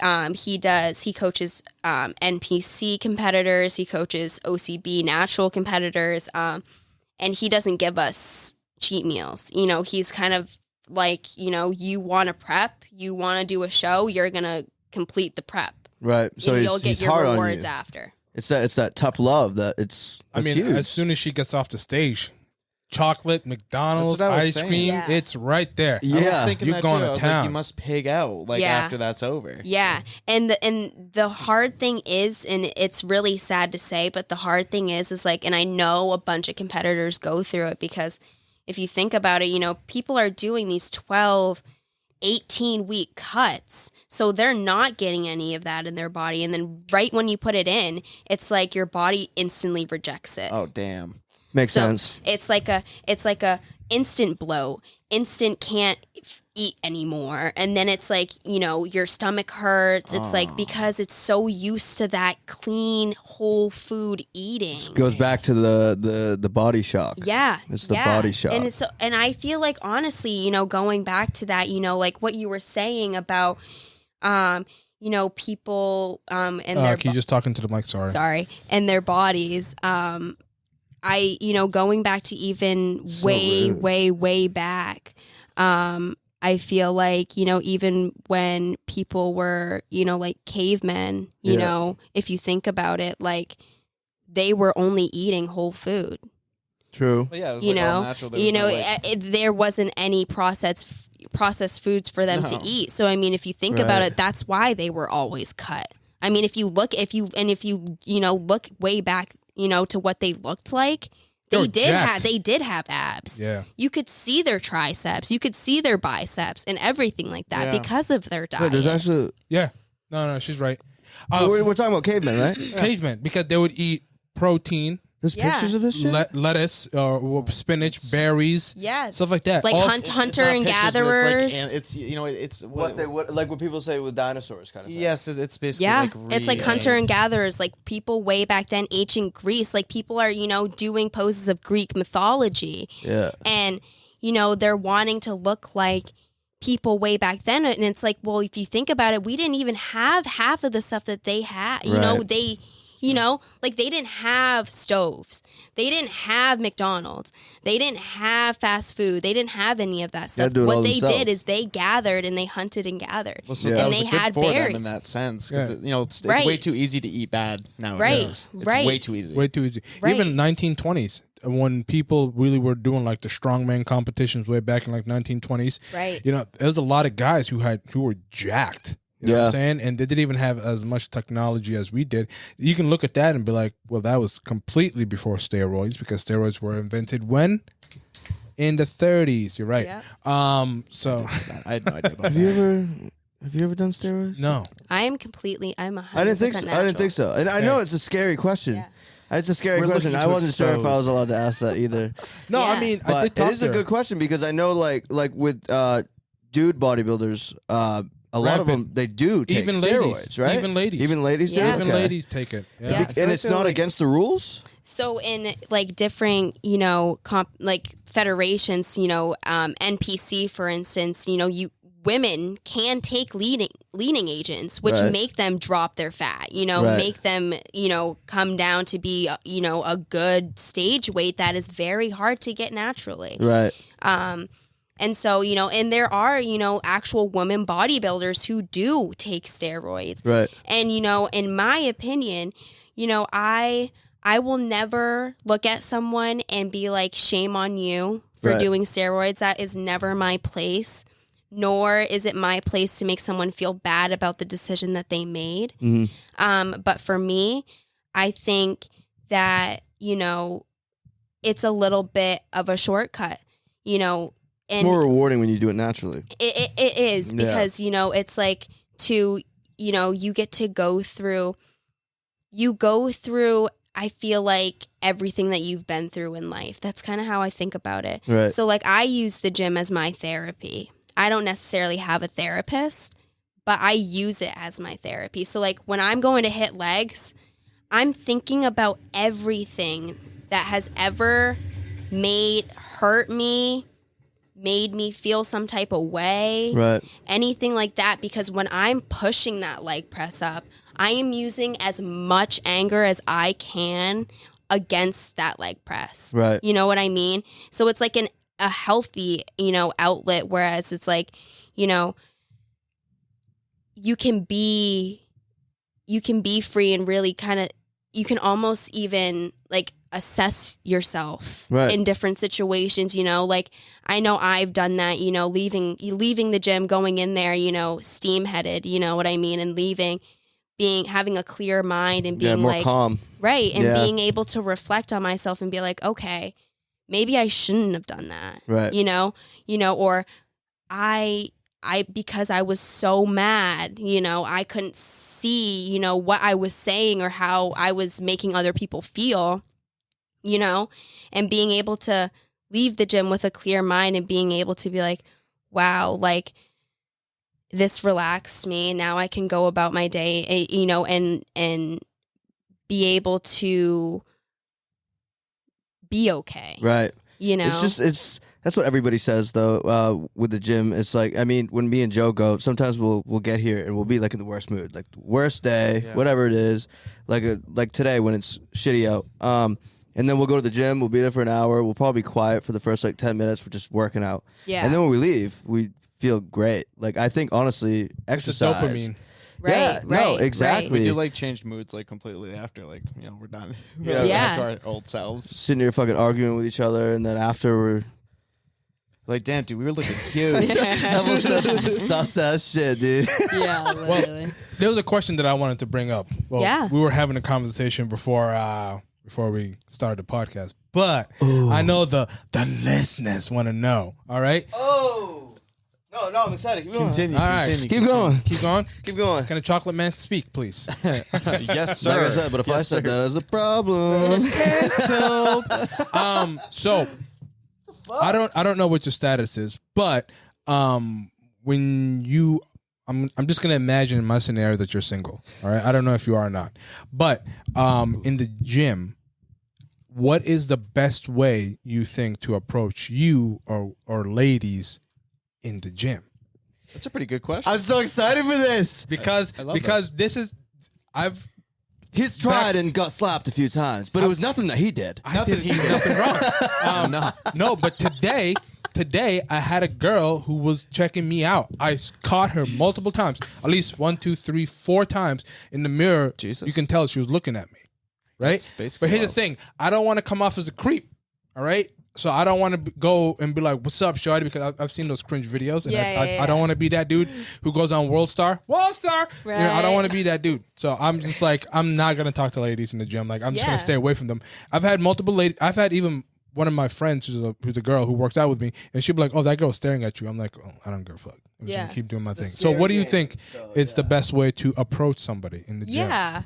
D: coaches NPC competitors, he coaches OCB natural competitors, and he doesn't give us cheat meals. He's kind of like, you want to prep, you want to do a show, you're going to complete the prep.
A: Right. So
D: you'll get your
A: hard
D: rewards
A: on you.
D: after.
A: It's that tough love that's
B: huge. As soon as she gets off the stage, chocolate, McDonald's, ice cream, it's right there.
A: Yeah.
C: I was thinking
B: You're
C: that
B: going
C: too.
B: to
C: I was
B: town.
C: like, you must pig out after that's over.
D: Yeah. And the hard thing is, and it's really sad to say, but the hard thing is like, and I know a bunch of competitors go through it, because if you think about it, people are doing these 12, 18-week cuts. So they're not getting any of that in their body. And then right when you put it in, it's like your body instantly rejects it.
C: Oh, damn.
A: Makes sense.
D: It's like a instant blow. Instant can't eat anymore. And then it's like, you know, your stomach hurts. It's like because it's so used to that clean whole food eating.
A: This goes back to the body shock.
D: Yeah.
A: It's the body shock.
D: And I feel like honestly, you know, going back to that, you know, like what you were saying about you know, people and their
B: can you just talk into the mic? Sorry.
D: And their bodies. You know, going back to even way back, I feel like, you know, even when people were, you know, like cavemen, you know, if you think about it, like they were only eating whole food.
A: True.
C: Well, yeah, it was
D: You
C: like all
D: know,
C: natural.
D: you know, there wasn't any processed foods for them to eat. So I mean, if you think about it, that's why they were always cut. I mean, if you you know look way back, you know, to what they looked like. They did have abs. Yeah. You could see their triceps. You could see their biceps and everything like that because of their diet.
A: Wait, there's actually...
B: Yeah. No, she's right.
A: We're talking about cavemen, right?
B: Cavemen, because they would eat protein.
A: There's pictures of this shit?
B: Lettuce, spinach, berries, stuff like that.
D: Like hunter and gatherers.
C: It's you know it's
A: what they would like what people say with dinosaurs kind of thing.
C: Yes, it's basically
D: it's like hunter and gatherers. Like people way back then, ancient Greece. Like people are doing poses of Greek mythology. Yeah, and they're wanting to look like people way back then, and it's like, well, if you think about it, we didn't even have half of the stuff that they had. Like they didn't have stoves. They didn't have McDonald's. They didn't have fast food. They didn't have any of that stuff. What they did is they gathered and they hunted and gathered.
C: Well, so and they had berries in that sense because it's way too easy to eat bad nowadays. It's way too easy.
B: Way too easy. Right. Even 1920s. When people really were doing like the strongman competitions way back in like 1920s, right? There's a lot of guys who were jacked. You know what I'm saying? And they didn't even have as much technology as we did. You can look at that and be like, well, that was completely before steroids because steroids were invented when? In the 30s. You're right. Yeah. So
C: I had no idea about
A: Have you ever done steroids?
B: No.
D: I'm 100%
A: I didn't think so. And I know it's a scary question. Yeah. It's a scary question. I wasn't sure if I was allowed to ask that either.
B: No, I mean,
A: but it is a good question because I know like with dude bodybuilders, a lot of them, they do take steroids, right?
B: Even ladies.
A: Even ladies do?
B: Even ladies take it. Yeah.
A: And it's not against the rules?
D: So in like different, like federations, NPC, for instance, women can take leaning agents, which make them drop their fat, make them, come down to be, a good stage weight that is very hard to get naturally. Right. And so, and there are, actual women bodybuilders who do take steroids. Right. And, in my opinion, I will never look at someone and be like, shame on you for doing steroids. That is never my place. Nor is it my place to make someone feel bad about the decision that they made. Mm-hmm. But for me, I think that, it's a little bit of a shortcut, and
A: more rewarding when you do it naturally.
D: It is because, it's like you get to go through, I feel like everything that you've been through in life. That's kind of how I think about it. Right. So like I use the gym as my therapy. I don't necessarily have a therapist, but I use it as my therapy. So like when I'm going to hit legs, I'm thinking about everything that has ever hurt me, made me feel some type of way, anything like that. Because when I'm pushing that leg press up, I am using as much anger as I can against that leg press. Right. You know what I mean? So it's like a healthy, outlet, whereas it's like, you can be free and really kind of, you can almost even like assess yourself in different situations, like I know I've done that, leaving the gym, going in there, steam headed, you know what I mean? And having a clear mind and being
A: more
D: like
A: calm.
D: Right. And being able to reflect on myself and be like, okay, maybe I shouldn't have done that. Right. Or I because I was so mad, I couldn't see, what I was saying or how I was making other people feel, and being able to leave the gym with a clear mind and being able to be like, wow, like this relaxed me. Now I can go about my day, you know, and be able to be okay.
A: Right.
D: You know,
A: that's what everybody says though. With the gym, it's like, I mean, when me and Joe go, sometimes we'll get here and we'll be like in the worst mood, like the worst day, whatever it is, like today when it's shitty out. And then we'll go to the gym. We'll be there for an hour. We'll probably be quiet for the first like 10 minutes. We're just working out.
D: Yeah.
A: And then when we leave, we feel great. Like I think honestly, exercise.
B: It's dopamine.
D: right,
A: Yeah, no,
D: right,
A: exactly.
C: We do like changed moods like completely after like we're done.
A: Yeah.
D: Yeah.
C: To our old selves.
A: Sitting here fucking arguing with each other, and then after we're
C: Like, damn, dude, we were looking huge.
A: Evel said some sus ass shit, dude.
D: Yeah, literally.
B: There was a question that I wanted to bring up. Well,
D: Yeah.
B: we were having a conversation before we started the podcast, but I know the listeners want to know. All right.
A: Oh no, I'm excited. Keep going.
C: Continue,
B: All right.
C: continue.
A: Keep going.
B: Keep going.
A: Keep going.
B: Can a chocolate man speak, please?
C: Yes, sir.
A: Like I said, but if I
C: Yes,
A: said
C: sir.
A: that as a problem,
B: Canceled. So I don't know what your status is, but when you I'm just gonna imagine in my scenario that you're single. All right. I don't know if you are or not. But in the gym, what is the best way you think to approach you or ladies in the gym?
C: That's a pretty good question.
A: I'm so excited for this.
B: Because
C: I love
B: this is
A: He's tried and got slapped a few times, but it was nothing that he did.
B: I did nothing wrong. No, but today I had a girl who was checking me out. I caught her multiple times, at least 1, 2, 3, 4 times in the mirror.
C: Jesus.
B: You can tell she was looking at me, right?
C: That's basically
B: But here's
C: love.
B: the thing: I don't want to come off as a creep. All right. So I don't want to go and be like, "What's up, shawty?" Because I've seen those cringe videos, and I don't want to be that dude who goes on World Star.
D: Right.
B: You know, I don't want to be that dude. So I'm just like, I'm not gonna talk to ladies in the gym. Like I'm just gonna stay away from them. I've had multiple ladies. I've had even one of my friends who's a girl who works out with me, and she'd be like, "Oh, that girl's staring at you." I'm like, "Oh, I don't give a fuck. I'm just gonna keep doing my thing." So what do you think is the best way to approach somebody in the gym?
D: Yeah.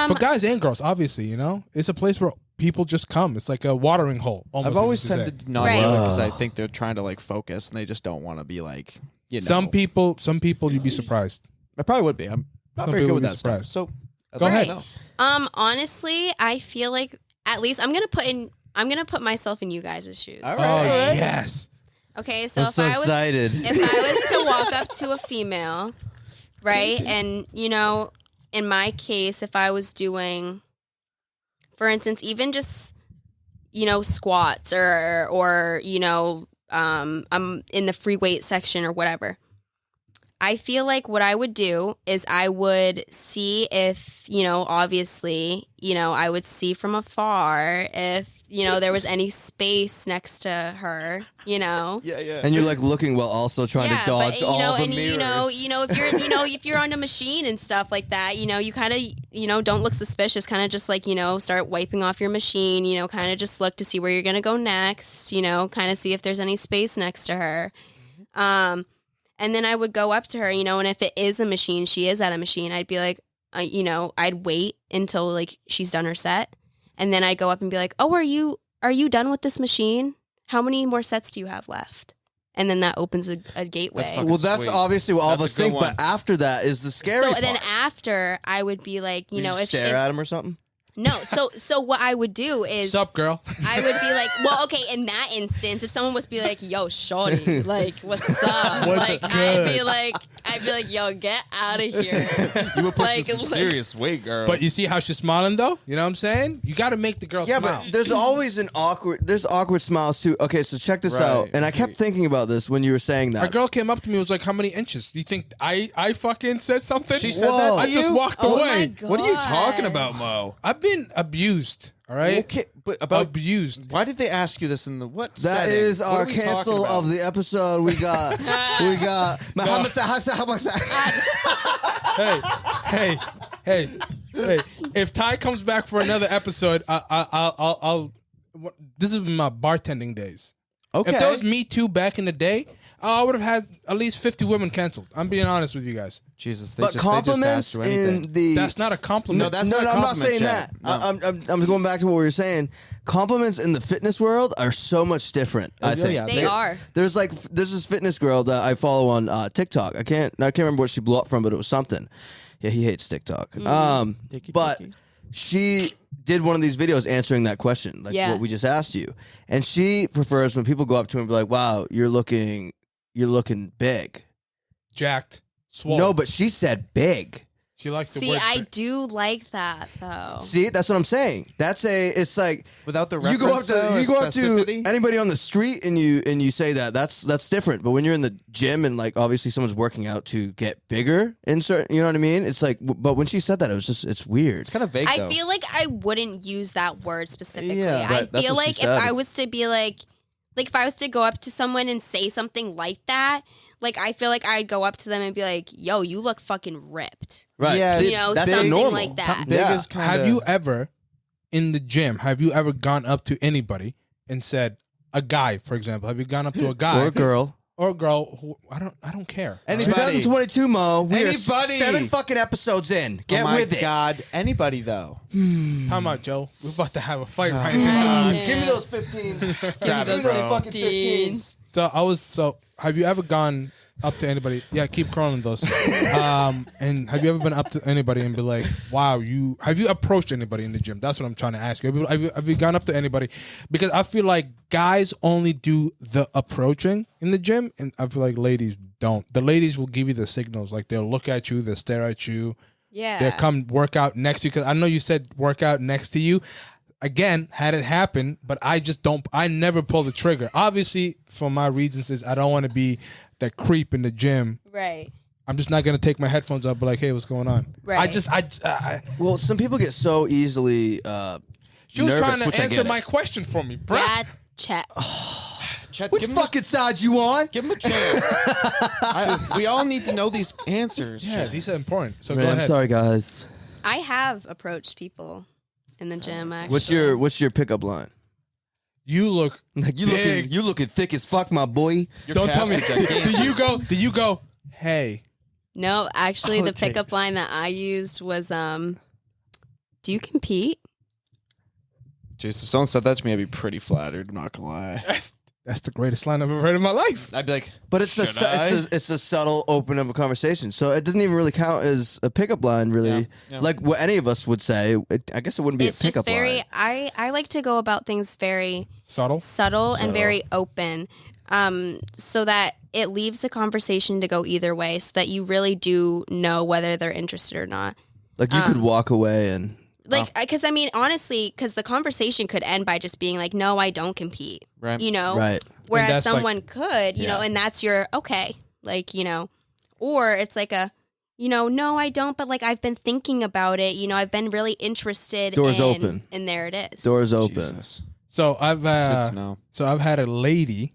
B: For guys and girls, obviously, you know, it's a place where people just come. It's like a watering hole. Almost,
C: I've always tended to not
D: Right.
C: do it because I think they're trying to like focus and they just don't want to be like, you know.
B: Some people, you'd be surprised.
C: I probably would be. I'm not
B: Some
C: very
B: people
C: good with
B: would be
C: that stuff.
B: surprised.
C: So
B: Go ahead.
C: No.
D: Honestly, I feel like at least I'm gonna put myself in you guys' shoes.
C: All
B: Oh
C: right.
B: yes.
D: Okay, so
A: I'm
D: if
A: so
D: I was
A: excited.
D: if I was to walk up to a female, right, and you know, in my case, if I was doing, for instance, even just, you know, squats or you know, I'm in the free weight section or whatever. I feel like what I would do is I would see if, you know, obviously, you know, I would see from afar if, you know, there was any space next to her, you know.
C: Yeah, yeah.
A: And you're like looking while also trying to dodge
D: but,
A: all the
D: and
A: mirrors.
D: you know, if you're on a machine and stuff like that, you know, you kind of, you know, don't look suspicious. Kind of just like, you know, start wiping off your machine. You know, kind of just look to see where you're gonna go next. You know, kind of see if there's any space next to her. And then I would go up to her, you know, and if it is a machine, she is at a machine. I'd be like, you know, I'd wait until like she's done her set, and then I'd go up and be like, "Oh, are you done with this machine? How many more sets do you have left?" And then that opens a gateway.
C: fucking
A: Well, that's
C: Sweet.
A: obviously what all of
C: That's
A: us
C: a good
A: think,
C: one.
A: but after that is the scary
D: So
A: part.
D: then after, I would be like, you know, if
A: stare at him or something.
D: no, so what I would do is
B: Sup, girl?
D: I would be like, well, okay, in that instance, if someone was to be like, yo, shorty, like, what's up? Like, I'd be like, yo, get out of here.
C: You were pushing
D: Like,
C: some serious weight, girl.
B: But you see how she's smiling though? You know what I'm saying? You got to make the girl
A: Yeah,
B: smile.
A: but there's always there's awkward smiles too. Okay, so check this
C: Right.
A: out. And I kept thinking about this when you were saying
B: A
A: that.
B: girl came up to me and was like, "How many inches? Do you think I fucking said something?"
C: She said that to
B: I just
C: you?
B: walked
D: Oh my
B: away.
D: God.
C: what are you talking about, Mo?
B: I've been abused. All right,
C: Okay, but about
B: abused.
C: why did they ask you this in the what?
A: That
C: setting?
A: is
C: What
A: our
C: are we talking
A: cancel
C: about?
A: of the episode. We got Muhammad
B: Hey. If Ty comes back for another episode, I'll this is my bartending days.
C: Okay.
B: If there was Me Too back in the day, I would have had at least 50 women canceled. I'm being honest with you guys.
C: Jesus,
A: But compliments
C: they just asked you anything.
A: in the
B: That's not a compliment.
C: that's
A: no,
C: not a
A: I'm not
C: compliment,
A: saying that.
C: Chad. No.
A: I'm going back to what we were saying. Compliments in the fitness world are so much different. I think
C: yeah.
D: They are.
A: There's this fitness girl that I follow on TikTok. I can't remember what she blew up from, but it was something. Yeah, he hates TikTok. But she did one of these videos answering that question, like what we just asked you, and she prefers when people go up to her and be like, "Wow, you're looking big."
B: Jacked. Swole.
A: No, but she said big.
B: She likes to
D: See,
B: work.
D: I do like that though.
A: See, that's what I'm saying. It's like
C: Without the
A: you go up
C: reference,
A: to
C: specificity?
A: anybody on the street and you say that's different. But when you're in the gym and like obviously someone's working out to get bigger in certain, you know what I mean? It's like, but when she said that, it's weird.
C: It's kind of vague.
D: I
C: though.
D: feel like I wouldn't use that word specifically.
A: Yeah,
D: I
A: right, that's
D: feel
A: what she
D: like if
A: said.
D: I was to be like if I was to go up to someone and say something like that, like I feel like I'd go up to them and be like, "Yo, you look fucking ripped."
A: Right.
C: Yeah,
A: See,
D: You know,
A: that's not
D: something
A: normal.
D: like that.
C: Big
A: Yeah.
C: is kind
B: Have you ever, in the gym, have you ever gone up to anybody and said, a guy, for example, have you gone up to a guy
A: Or a girl.
B: or a girl who I don't care.
C: Anybody.
A: 2022, Mo. We are
C: Anybody.
A: 7 fucking episodes in. Get
C: oh my
A: with it.
C: God, anybody though.
B: Time out, Joe. We're about to have a fight right now.
D: Yeah.
A: Give me those 15s.
C: Grab
A: Give me
C: it,
A: those
C: bro.
A: fucking 15s.
B: So have you ever gone up to anybody? Yeah, keep crawling those. And have you ever been up to anybody and be like, "Wow, have you approached anybody in the gym?" That's what I'm trying to ask you. Have you gone up to anybody? Because I feel like guys only do the approaching in the gym, and I feel like ladies don't. The ladies will give you the signals, like they'll look at you, they'll stare at you,
D: Yeah.
B: they'll come work out next to you. Because I know you said work out next to you. Again, had it happen, but I never pull the trigger. Obviously, for my reasons is I don't want to be that creep in the gym.
D: Right.
B: I'm just not gonna take my headphones off, but like, hey, what's going on?
D: Right.
A: Well, some people get so easily
B: She was
A: nervous,
B: trying
A: which
B: to
A: I
B: answer
A: get
B: my
A: it.
B: question for me, bro.
D: Yeah, Chet.
C: Chet,
A: Which fucking side you on?
C: Give him a chance. We all need to know these answers.
B: Yeah,
C: Chet.
B: these are important. So
A: Man,
B: go
A: I'm
B: ahead.
A: sorry, guys.
D: I have approached people in the gym. Actually,
A: What's your pickup line?
B: You look
A: Like
B: big.
A: you looking thick as fuck, my boy.
B: Don't tell me. Do you go? Hey,
D: No, actually, the
C: Politics.
D: pickup line that I used was, "Do you compete?"
C: Jesus, if someone said that to me, I'd be pretty flattered. I'm not gonna lie.
B: that's the greatest line I've ever heard in my life.
C: I'd be like,
A: But it's it's a subtle open of a conversation, so it doesn't even really count as a pickup line, really.
C: Yeah, yeah.
A: Like what any of us would say. I guess it wouldn't be
D: It's
A: a pickup
D: just very.
A: line.
D: I like to go about things very
B: Subtle.
D: subtle and very open, so that it leaves the conversation to go either way, so that you really do know whether they're interested or not.
A: Like you could walk away and
D: Like, because I mean, honestly, because the conversation could end by just being like, "No, I don't compete,"
C: Right.
D: you know.
A: right.
D: Whereas
B: that's like-
D: someone could, you know, and that's your okay, like, you know, or it's like a, you know, no, I don't, but like I've been thinking about it, you know, I've been really interested.
A: Doors
D: in,
A: open.
D: and there it is.
A: Doors open.
C: Jesus.
B: So
C: It's good to know.
B: I've had a lady,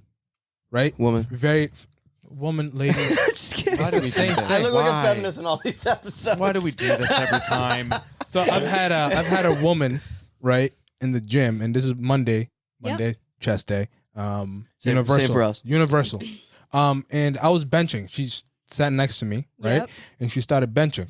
B: right?
A: Woman.
B: Very woman, lady.
A: Just kidding.
C: Why do we do
B: Same
C: this?
B: thing.
A: I look like a
C: Why?
A: feminist in all these episodes.
C: Why do we do this every time?
B: So I've had a woman, right, in the gym, and this is Monday, chest day. Universal.
A: same for us.
B: Universal. And I was benching. She sat next to me, right?
D: Yep.
B: And she started benching.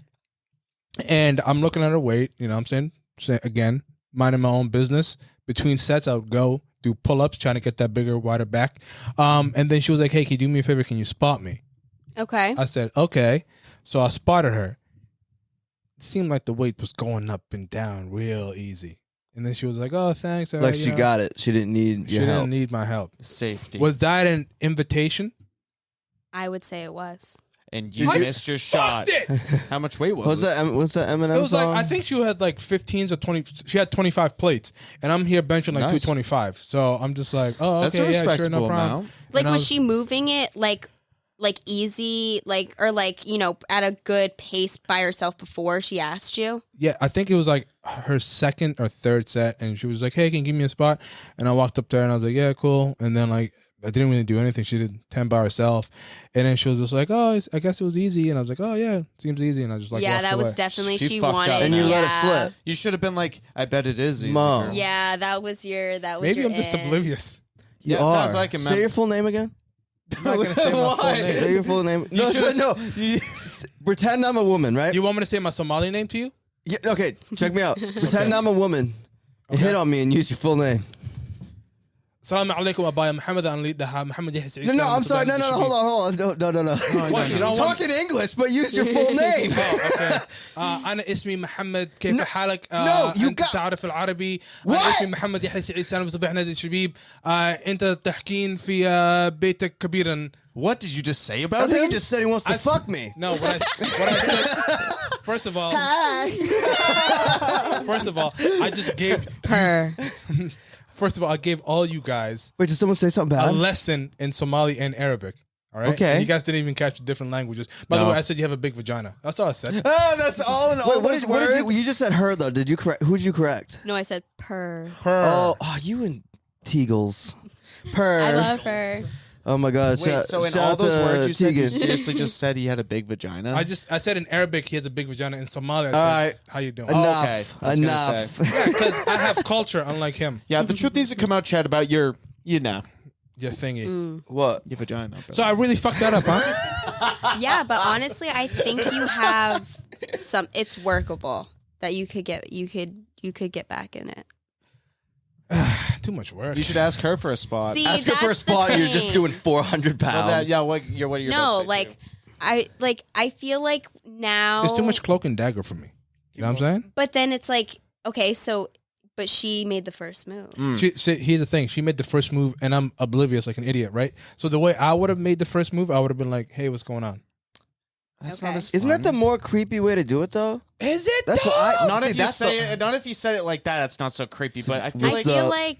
B: And I'm looking at her weight, you know what I'm saying? Again, minding my own business. Between sets, I would go do pull-ups, trying to get that bigger, wider back. And then she was like, "Hey, can you do me a favor? Can you spot me?"
D: Okay.
B: I said, "Okay." So I spotted her. It seemed like the weight was going up and down real easy. And then she was like, "Oh, thanks."
A: Like she got it. She didn't need
B: She
A: your help.
B: didn't need my help.
C: Safety.
B: Was that an invitation?
D: I would say it was.
C: And you
B: I
C: missed your shot.
B: fucked it.
C: How much weight was
A: What's
C: it?
A: that? What's that Eminem
B: It was
A: song?
B: like, I think she had like 15s or 20. She had 25 plates, and I'm here benching like
C: Nice.
B: 225. So I'm just like, oh, okay,
C: That's a
B: yeah, sure,
C: respectable
B: no problem.
C: amount.
D: Like,
B: And I
D: was she moving it like easy, like, or like, you know, at a good pace by herself before she asked you?
B: Yeah, I think it was like her second or third set, and she was like, "Hey, can you give me a spot?" And I walked up there, and I was like, "Yeah, cool." And then like I didn't really do anything. She did 10 by herself, and then she was just like, "Oh, I guess it was easy." And I was like, "Oh yeah, seems easy." And I just like,
D: yeah,
B: walked
D: that was
B: away.
D: definitely
C: She
D: she
C: fucked
D: wanted.
C: up.
A: and you let it
D: yeah.
A: slip.
C: You should have been like, I bet it is easy.
A: Mo.
C: girl.
D: Yeah, that was your.
B: Maybe
D: your
B: I'm just
D: in.
B: oblivious.
A: You
C: Yeah, it
A: are.
C: sounds like a
A: Say your full name again.
B: I'm not gonna say my full name.
A: Say your full name. No. Pretend I'm a woman, right?
B: You want me to say my Somali name to you?
A: Yeah, okay, check me out. Pretend I'm a woman. Okay. Hit on me and use your full name.
B: Assalamu alaikum abaya Muhammad and Muhammad Yahya.
A: No, I'm sorry. No, hold on. No.
B: What, you don't
A: Talk in English, but use your full name.
B: okay. أنا اسمي محمد كيف حالك؟
A: No, you
B: أنت
A: got...
B: تعرف العربي.
A: What?
B: أنا اسمي محمد يحيى سعيد سالم صبيح نادي الشبيب. أنت تحكين في بيتك كبيرا.
C: What did you just say about
A: I think
C: him?
A: he just said he wants to fuck me.
B: No, what I said. First of all, I just gave
D: Per.
B: First of all, I gave all you guys
A: Wait, did someone say something bad?
B: a lesson in Somali and Arabic. All right.
C: Okay.
B: And you guys didn't even catch the different languages. By the way, I said you have a big vagina. That's all I said.
C: That's all in all.
A: Wait, what did you just said her though? Did you correct? Who did you correct?
D: No, I said per.
B: Her.
A: Oh, you and Teagles. Per.
D: I love her.
A: Oh my God!
C: Wait, so in
A: shout
C: all
A: out
C: those
A: to
C: words you said, you
A: Tegan.
C: seriously just said he had a big vagina?
B: I said in Arabic he has a big vagina. In Somali, I said,
A: All right.
B: how you doing?
A: Enough.
C: okay. I was gonna
A: Enough.
B: Yeah, because I have culture unlike him.
C: Yeah, the truth needs to come out, Chad, about your,
B: Your thingy.
A: What?
C: your vagina.
B: So I really fucked that up, huh?
D: Yeah, but honestly, I think you have some. It's workable that you could get back in it.
B: Too much work.
C: You should ask her for a spot.
D: See,
A: Ask her for a
D: that's the
A: spot. You're just
D: thing.
A: doing 400
C: Well,
A: pounds.
C: what you're
D: No,
C: about to say, too.
D: I feel like now
B: There's too much cloak and dagger for me. You know what I'm saying?
D: But then it's like, okay, so but she made the first move.
B: Here's the thing. She made the first move, and I'm oblivious like an idiot, right? So the way I would have made the first move, I would have been like, "Hey, what's going on?"
C: That's
D: Okay.
C: not as
A: Isn't that the
C: fun.
A: more creepy way to do it though?
B: Is it?
A: That's what I.
C: Not
A: see,
C: if you
A: that's
C: say
A: the-
C: it. Not if you said it like that. It's not so creepy. But I feel
D: I
C: like
D: feel like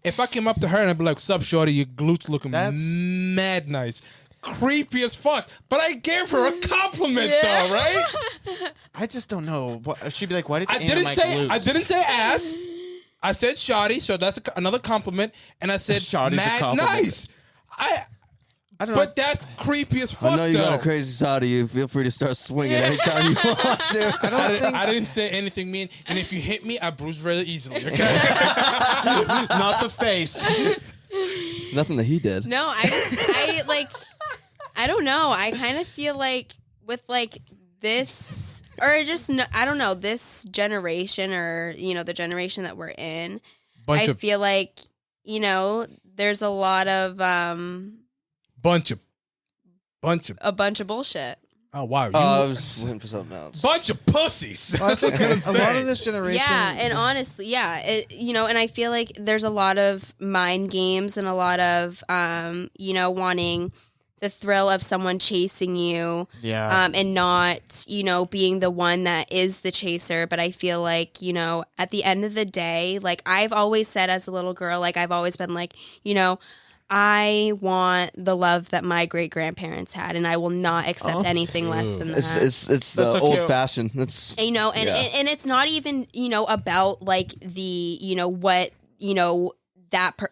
B: If I came up to her and I'd be like, "What's up, shorty? Your glutes looking
C: That's-
B: mad nice." Creepy as fuck. But I gave her a compliment though, right?
C: I just don't know. She'd be like, "Why did you
B: I
C: aim
B: didn't
C: my
B: say
C: glutes?
B: I didn't say ass. I said shoddy, so that's another compliment. And I said
C: Shoddy's a
B: mad
C: compliment.
B: nice.
C: I don't know.
B: But that's creepy as fuck.
A: I know you got
B: though.
A: a crazy side of you. Feel free to start swinging anytime you want to.
B: I didn't say anything mean, and if you hit me, I bruise very easily. Okay.
C: not the face.
A: It's nothing that he did.
D: no, I don't know. I kind of feel like with like this or just I don't know, this generation or the generation that we're in, I feel like there's a lot of
B: bunch of.
D: a bunch of bullshit.
B: Oh wow!
A: I was waiting for something else.
B: Bunch of pussies. That's what I was gonna
C: A
B: say.
C: lot of this generation.
D: Yeah, and honestly, yeah, and I feel like there's a lot of mind games and a lot of wanting the thrill of someone chasing you, and not being the one that is the chaser. But I feel like at the end of the day, like I've always said as a little girl, like I've always been like I want the love that my great grandparents had, and I will not accept anything less than that.
A: It's the
C: so
A: old
C: cute.
A: fashioned. It's
D: and it's not even about like the what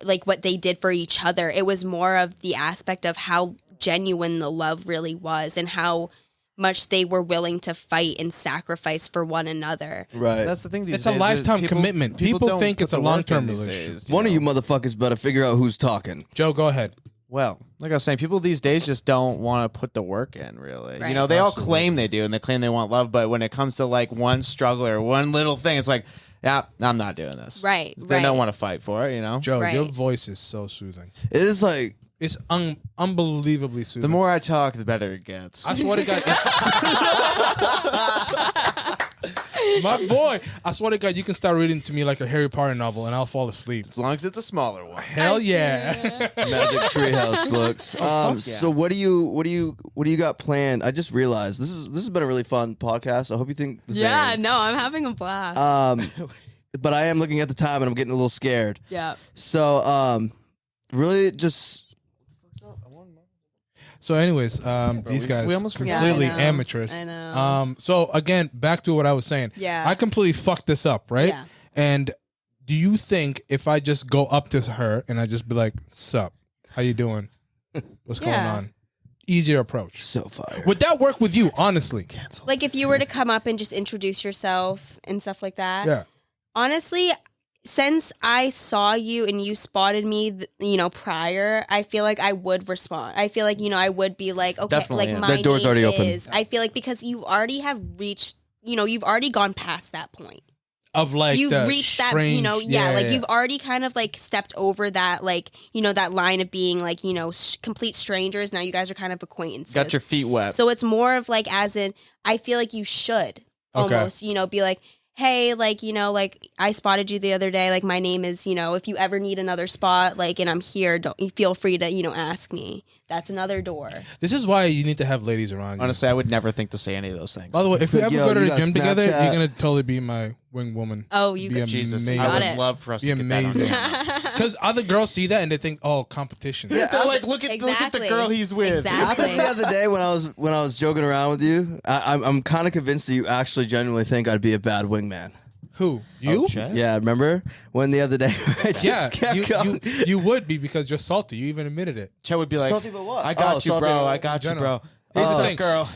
D: like what they did for each other. It was more of the aspect of how genuine the love really was and how much they were willing to fight and sacrifice for one another.
A: right.
C: That's the thing. These
B: It's
C: days
B: a
C: is
B: lifetime commitment. People
C: don't
B: think
C: put
B: it's a
C: the work
B: long-term
C: in these
B: relationship.
C: days,
A: One of
C: know?
A: you motherfuckers better figure out who's talking.
B: Joe, go ahead.
C: Well, like I was saying, people these days just don't want to put the work in, really.
D: Right.
C: They all claim they do, and they claim they want love, but when it comes to like one struggle or one little thing, it's like, yeah, I'm not doing this.
D: Right.
C: They don't want to fight for it,
B: Joe,
D: Right.
B: your voice is so soothing.
A: It is like
B: It's unbelievably soothing.
C: The more I talk, the better it gets.
B: I swear to God. My boy, I swear to God, you can start reading to me like a Harry Potter novel, and I'll fall asleep.
C: As long as it's a smaller one.
B: Hell yeah!
A: Magic Treehouse books.
C: yeah.
A: So what do you got planned? I just realized this has been a really fun podcast. I hope you think the same.
D: No, I'm having a blast.
A: But I am looking at the time and I'm getting a little scared.
D: Yeah.
A: So really just
B: So, anyways, these guys
C: we almost forgot.
B: clearly
D: Yeah, I know.
B: amateurs.
D: I know.
B: So again, back to what I was saying.
D: Yeah.
B: I completely fucked this up, right?
D: Yeah.
B: And do you think if I just go up to her and I just be like, "Sup, how you doing? What's going
D: Yeah.
B: on?" Easier approach.
A: so fire.
B: Would that work with you? Honestly,
D: Like if you were to come up and just introduce yourself and stuff like that.
B: yeah.
D: Honestly, since I saw you and you spotted me, prior, I feel like I would respond. I feel like, I would be like, okay,
C: Definitely,
D: like
C: yeah.
D: my
A: That door's
D: name
A: already
D: is, I feel like because you already have reached, you've already gone past that point.
B: Of like
D: You've
B: the
D: reached
B: strange,
D: that, you've already kind of like stepped over that, like, that line of being like, complete strangers. Now you guys are kind of acquaintances.
C: Got your feet wet.
D: So it's more of like, as in, I feel like you should almost, be like, hey, like, like I spotted you the other day. Like my name is, if you ever need another spot, like, and I'm here, don't you feel free to, ask me. That's another door.
B: This is why you need to have ladies around you.
C: Honestly, I would never think to say any of those things.
B: By the way, if we ever go to
A: you
B: the
A: got
B: gym together,
A: Snapchat.
B: you're gonna totally be my wing woman.
D: Oh, you
B: Be
D: got
C: Jesus,
B: amazing.
C: I
D: Got
C: would
D: it.
C: love for us
B: Be
C: to get that on
B: amazing.
C: camera.
B: Because other girls see that and they think, oh, competition.
C: They're like, look at the
D: Exactly.
C: girl he's with.
D: Exactly.
A: After the other day when I was joking around with you, I'm kind of convinced that you actually genuinely think I'd be a bad wingman.
B: Who? You?
C: Oh, Chet?
A: Yeah, remember when the other day I just
B: Yeah,
A: kept going.
B: you would be because you're salty. You even admitted it.
C: Chet would be like,
A: Salty about what?
C: I got
A: Oh,
C: you,
A: salty
C: bro.
A: about
C: I got you,
B: general.
C: bro.
B: Here's the
C: What's
B: thing.
C: up, girl?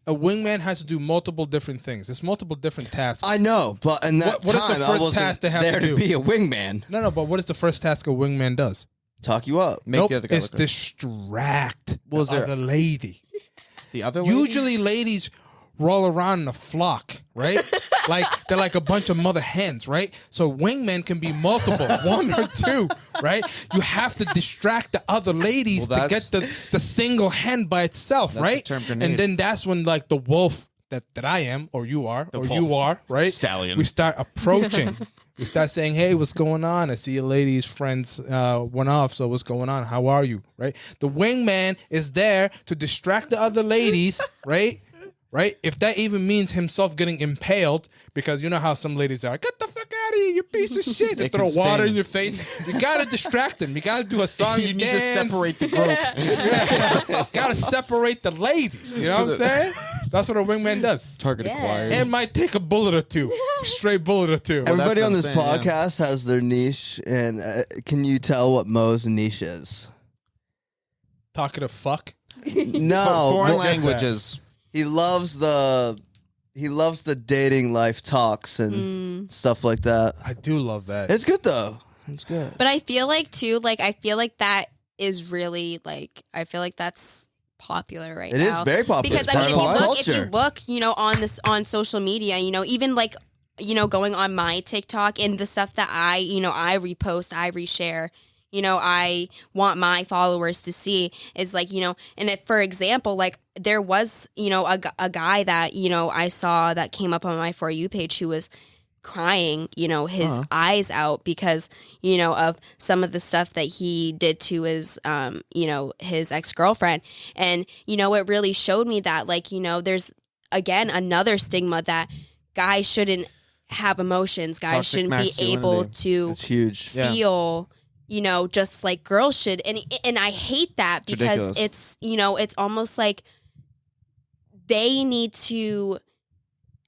B: A wingman has to do multiple different things. There's multiple different tasks.
A: I know, but in that
B: What is the
A: time I
B: first
A: wasn't
B: task they have
A: there
B: to do?
A: be a wingman.
B: No, but what is the first task a wingman does?
A: Talk you up.
C: Make the other guy
B: it's
C: look good.
B: distract
C: Was
B: the
C: there-
B: other lady.
C: The other lady?
B: Usually ladies roll around in a flock, right? Like they're like a bunch of mother hens, right? So wingmen can be multiple, one or two, right? You have to distract the other ladies
C: Well,
B: to get the single hen by itself,
C: That's a
B: right?
C: term grenade.
B: And then that's when like the wolf that I am, or you are, or you are, right?
C: Stallion.
B: We start approaching. We start saying, hey, what's going on? I see your lady's friends went off, so what's going on? How are you, right? The wingman is there to distract the other ladies, right? Right? If that even means himself getting impaled, because you know how some ladies are, get the fuck out of here, you piece of shit. They
C: It
B: throw
C: can
B: water
C: sting.
B: in your face. You gotta distract them. You gotta do a song.
C: You need to
B: dance.
C: separate the group.
B: Gotta separate the ladies. You know what I'm saying? That's what a wingman does.
C: Target
D: Yeah.
C: acquired.
B: And might take a bullet or two, straight bullet or two.
A: Everybody
C: what
A: on
C: I'm
A: this
C: saying, yeah.
A: podcast has their niche, and can you tell what Mo's niche is?
B: Talkative fuck.
A: No,
C: Foreign
A: well,
C: languages.
A: he loves the dating life talks and stuff like that.
B: I do love that.
A: It's good though. It's good.
D: But I feel like too, like I feel like that is really like I feel like that's popular right
A: It
D: now.
A: is very popular.
D: Because
A: It's
D: I mean,
A: part of pop
D: if you
A: culture.
D: look, on this on social media, even like going on my TikTok and the stuff that I repost, I reshare. I want my followers to see is like, and if, for example, like there was, a guy that, I saw that came up on my For You page who was crying, his eyes out because, of some of the stuff that he did to his, his ex-girlfriend. And, it really showed me that, like, there's, again, another stigma that guys shouldn't have emotions. Guys
C: Toxic
D: shouldn't be able
C: masculinity.
D: to
A: It's huge.
D: feel just like girls should, and I hate that because
C: ridiculous.
D: it's it's almost like they need to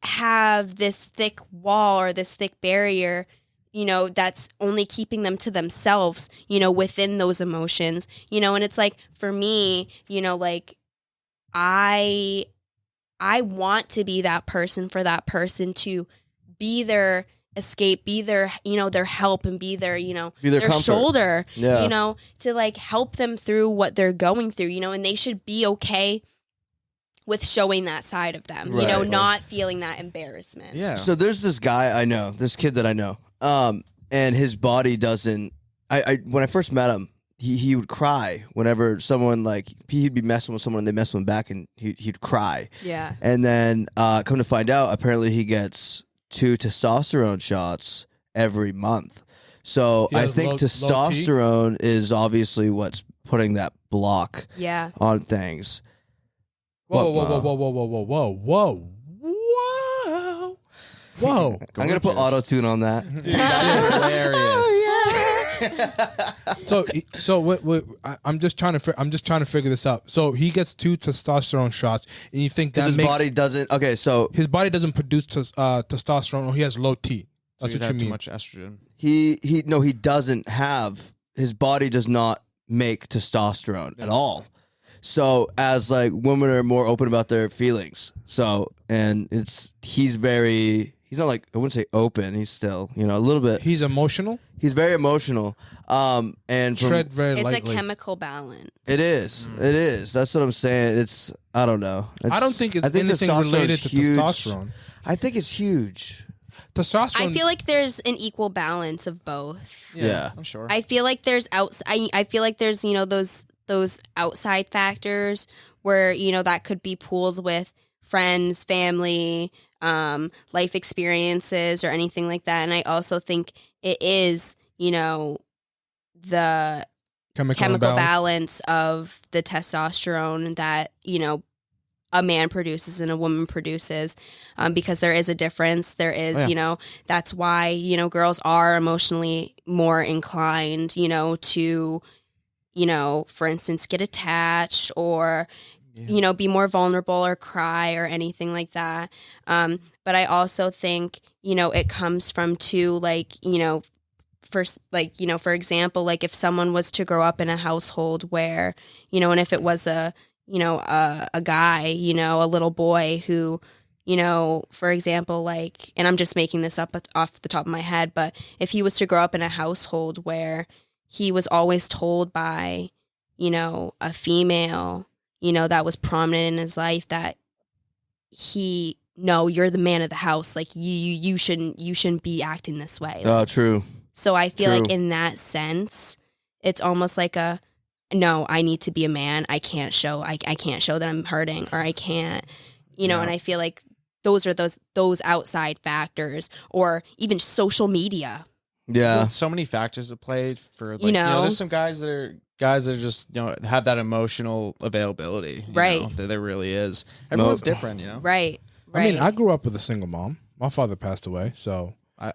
D: have this thick wall or this thick barrier that's only keeping them to themselves within those emotions and it's like for me like I want to be that person for that person to be their escape, be their their help, and be their
A: Be
D: their
A: their comfort.
D: shoulder,
A: Yeah.
D: to like help them through what they're going through, and they should be okay with showing that side of them,
A: Right.
D: not feeling that embarrassment.
C: Yeah.
A: So there's this guy I know, this kid that I know, and his body doesn't. I when I first met him, he would cry whenever someone like he'd be messing with someone and they mess with him back, and he'd cry.
D: Yeah.
A: And then come to find out, apparently he gets 2 testosterone shots every month. So
B: He
A: I
B: has
A: think
B: low T?
A: testosterone is obviously what's putting that block
D: Yeah.
A: on things.
B: Whoa,
A: What,
B: whoa,
A: Mo?
B: whoa, whoa, whoa, whoa, whoa, whoa, whoa.
A: I'm gonna put
C: Gorgeous.
A: auto tune on that.
C: Dude, that's hilarious.
B: So wait, I'm just trying to figure this out. So he gets 2 testosterone shots, and you think that
A: Because his
B: makes
A: body doesn't. Okay, so
B: his body doesn't produce testosterone, or he has low T.
C: So
B: That's
C: you'd
B: what you
C: have
B: mean.
C: too much estrogen.
A: he doesn't have, his body does not make testosterone at all. So as like women are more open about their feelings, so and he's very he's not like, I wouldn't say open. He's still, a little bit.
B: He's emotional.
A: He's very emotional. And
B: Tread very
D: it's
B: lightly.
D: a chemical balance.
A: It is. It is. That's what I'm saying. I don't know.
B: I don't think it's anything related to testosterone.
A: I think it's huge.
B: Testosterone.
D: I feel like there's an equal balance of both.
A: Yeah.
C: I'm sure.
D: I feel like there's I feel like there's those outside factors where that could be pooled with friends, family, life experiences, or anything like that. And I also think it is the chemical balance of the testosterone that a man produces and a woman produces, because there is a difference. There is, that's why, girls are emotionally more inclined, to, for instance, get attached or, be more vulnerable or cry or anything like that. But I also think, it comes from for example, like if someone was to grow up in a household where, and if it was a guy, a little boy who, for example, like, and I'm just making this up off the top of my head, but if he was to grow up in a household where he was always told by, a female, that was prominent in his life that you're the man of the house. Like you shouldn't be acting this way.
A: Oh, true.
D: So I feel like in that sense, it's almost like no, I need to be a man. I can't show that I'm hurting, or I can't, and I feel like those are those outside factors, or even social media.
A: Yeah.
C: There's so many factors at play for, like, there's some guys that are just, have that emotional availability.
D: Right.
C: There really is. Everyone's different,
D: Right.
B: I mean, I grew up with a single mom. My father passed away, so I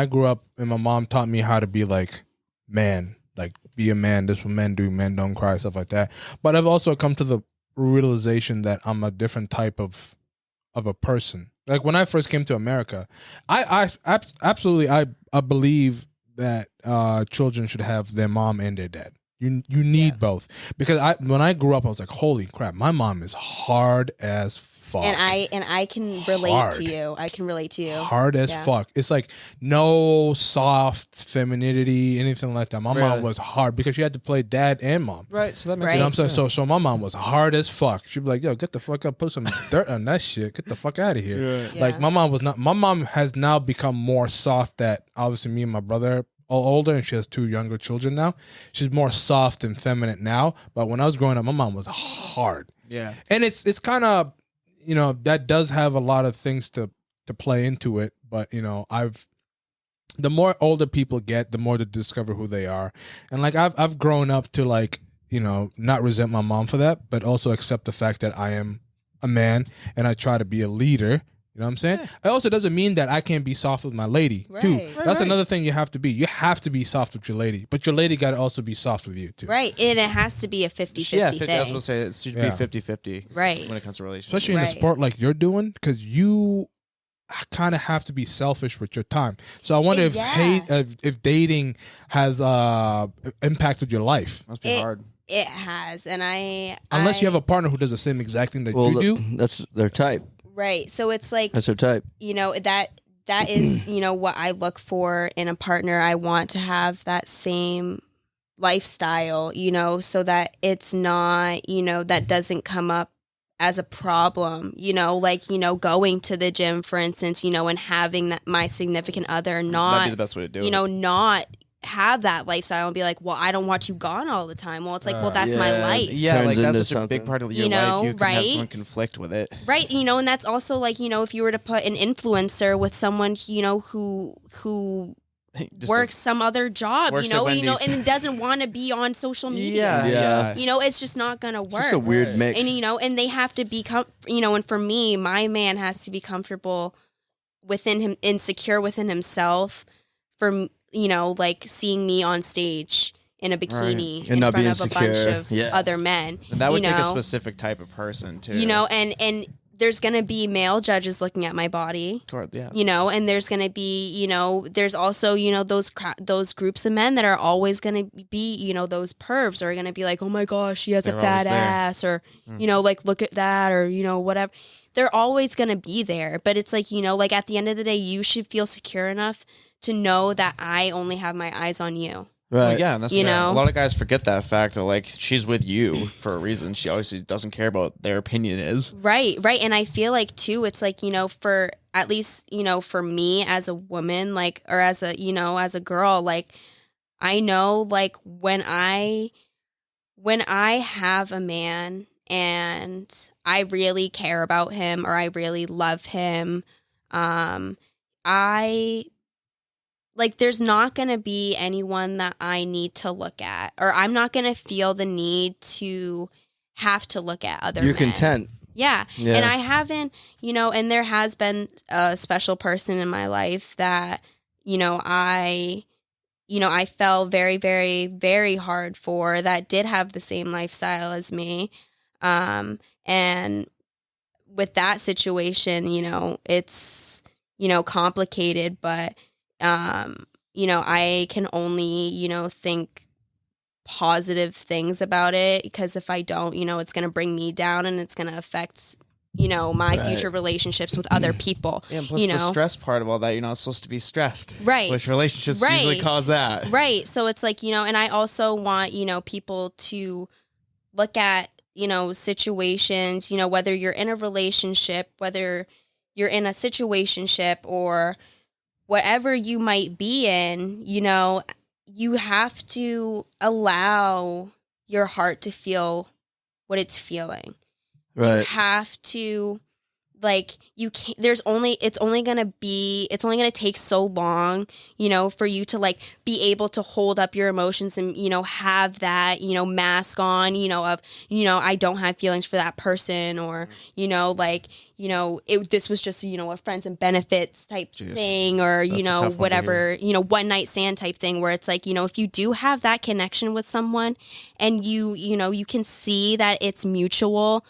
B: grew up and my mom taught me how to be like man. Like, be a man. This is what men do. Men don't cry, stuff like that. But I've also come to the realization that I'm a different type of a person. Like, when I first came to America, I believe that children should have their mom and their dad. You need both, because when I grew up, I was like, holy crap, my mom is hard as fuck.
D: And I can relate to you. I can relate to you.
B: Hard as fuck. It's like no soft femininity, anything like that. My mom was hard because she had to play dad and mom.
C: Right. So that makes
B: You know
C: sense.
B: what I'm saying? So my mom was hard as fuck. She'd be like, yo, get the fuck up, put some dirt on that shit. Get the fuck out of here.
D: Yeah.
B: Like, my mom has now become more soft. That obviously me and my brother all older, and she has 2 younger children now. She's more soft and feminine now. But when I was growing up, my mom was hard.
C: Yeah.
B: And it's kind of, that does have a lot of things to play into it. But, the more older people get, the more they discover who they are. And like, I've grown up to, like, not resent my mom for that, but also accept the fact that I am a man and I try to be a leader. You know what I'm saying? Yeah. It also doesn't mean that I can't be soft with my lady, too. That's another thing you have to be. You have to be soft with your lady, but your lady got to also be soft with you, too.
D: Right, and it has to be a 50-50 thing.
C: I was going to say, it should be 50-50
D: right.
C: when it comes to relationships.
B: Especially in a sport like you're doing, because you kind of have to be selfish with your time. So I wonder if dating has impacted your life.
C: Must be hard.
D: It has, and
B: unless you have a partner who does the same exact thing that you do.
A: That's their type.
D: Right. So it's like,
A: that's her type.
D: That is, what I look for in a partner. I want to have that same lifestyle, so that it's not, that doesn't come up as a problem, like, going to the gym, for instance, and having my significant other not,
C: that'd be the best way to do it.
D: Not have that lifestyle and be like, well, I don't want you gone all the time. Well, it's like, well, that's my life.
C: Yeah, like, that's such a big part of your life. You can have someone conflict with it.
D: Right, and that's also like, if you were to put an influencer with someone, who works some other job, and doesn't want to be on social media.
A: Yeah.
D: It's just not gonna work.
A: It's just a weird mix.
D: And and they have to be, and for me, my man has to be comfortable within him, insecure within himself. For like seeing me on stage in a bikini in front of a bunch of other men.
C: And that would take a specific type of person too.
D: And there's going to be male judges looking at my body, you know, and there's going to be, you know, there's also, you know, those groups of men that are always going to be, you know, those pervs are going to be like, oh my gosh, she has a fat ass, or, you know, like, look at that, or, you know, whatever. They're always going to be there. But it's like, you know, like at the end of the day, you should feel secure enough to know that I only have my eyes on you.
A: Right.
C: Well, yeah, and that's
D: You know?
C: a lot of guys forget that fact of like she's with you for a reason. She obviously doesn't care about their opinion is.
D: Right. And I feel like too, it's like, you know, for at least, you know, for me as a woman, like, or as a, you know, as a girl, like, I know like when I have a man and I really care about him or I really love him, like, there's not going to be anyone that I need to look at, or I'm not going to feel the need to have to look at other
A: You're
D: men.
A: content.
D: Yeah. And I haven't, you know, and there has been a special person in my life that, you know, I fell very, very, very hard for, that did have the same lifestyle as me. And with that situation, you know, it's, you know, complicated, but you know, I can only, you know, think positive things about it, because if I don't, you know, it's going to bring me down and it's going to affect, you know, my future relationships with other people.
C: Yeah, and plus
D: you know?
C: the stress part of all that, you're not supposed to be stressed.
D: Right.
C: Which relationships usually cause that.
D: Right. So it's like, you know, and I also want, you know, people to look at, you know, situations, you know, whether you're in a relationship, whether you're in a situationship or whatever you might be in, you know, you have to allow your heart to feel what it's feeling.
A: Right.
D: You have to, like, you can't, it's only going to take so long, you know, for you to like be able to hold up your emotions and, you know, have that, you know, mask on, you know, of, you know, I don't have feelings for that person, or, you know, like, you know, this was just, you know, a friends and benefits type thing, or, you know, whatever, you know, one night stand type thing, where it's like, you know, if you do have that connection with someone and you know, you can see that it's mutual,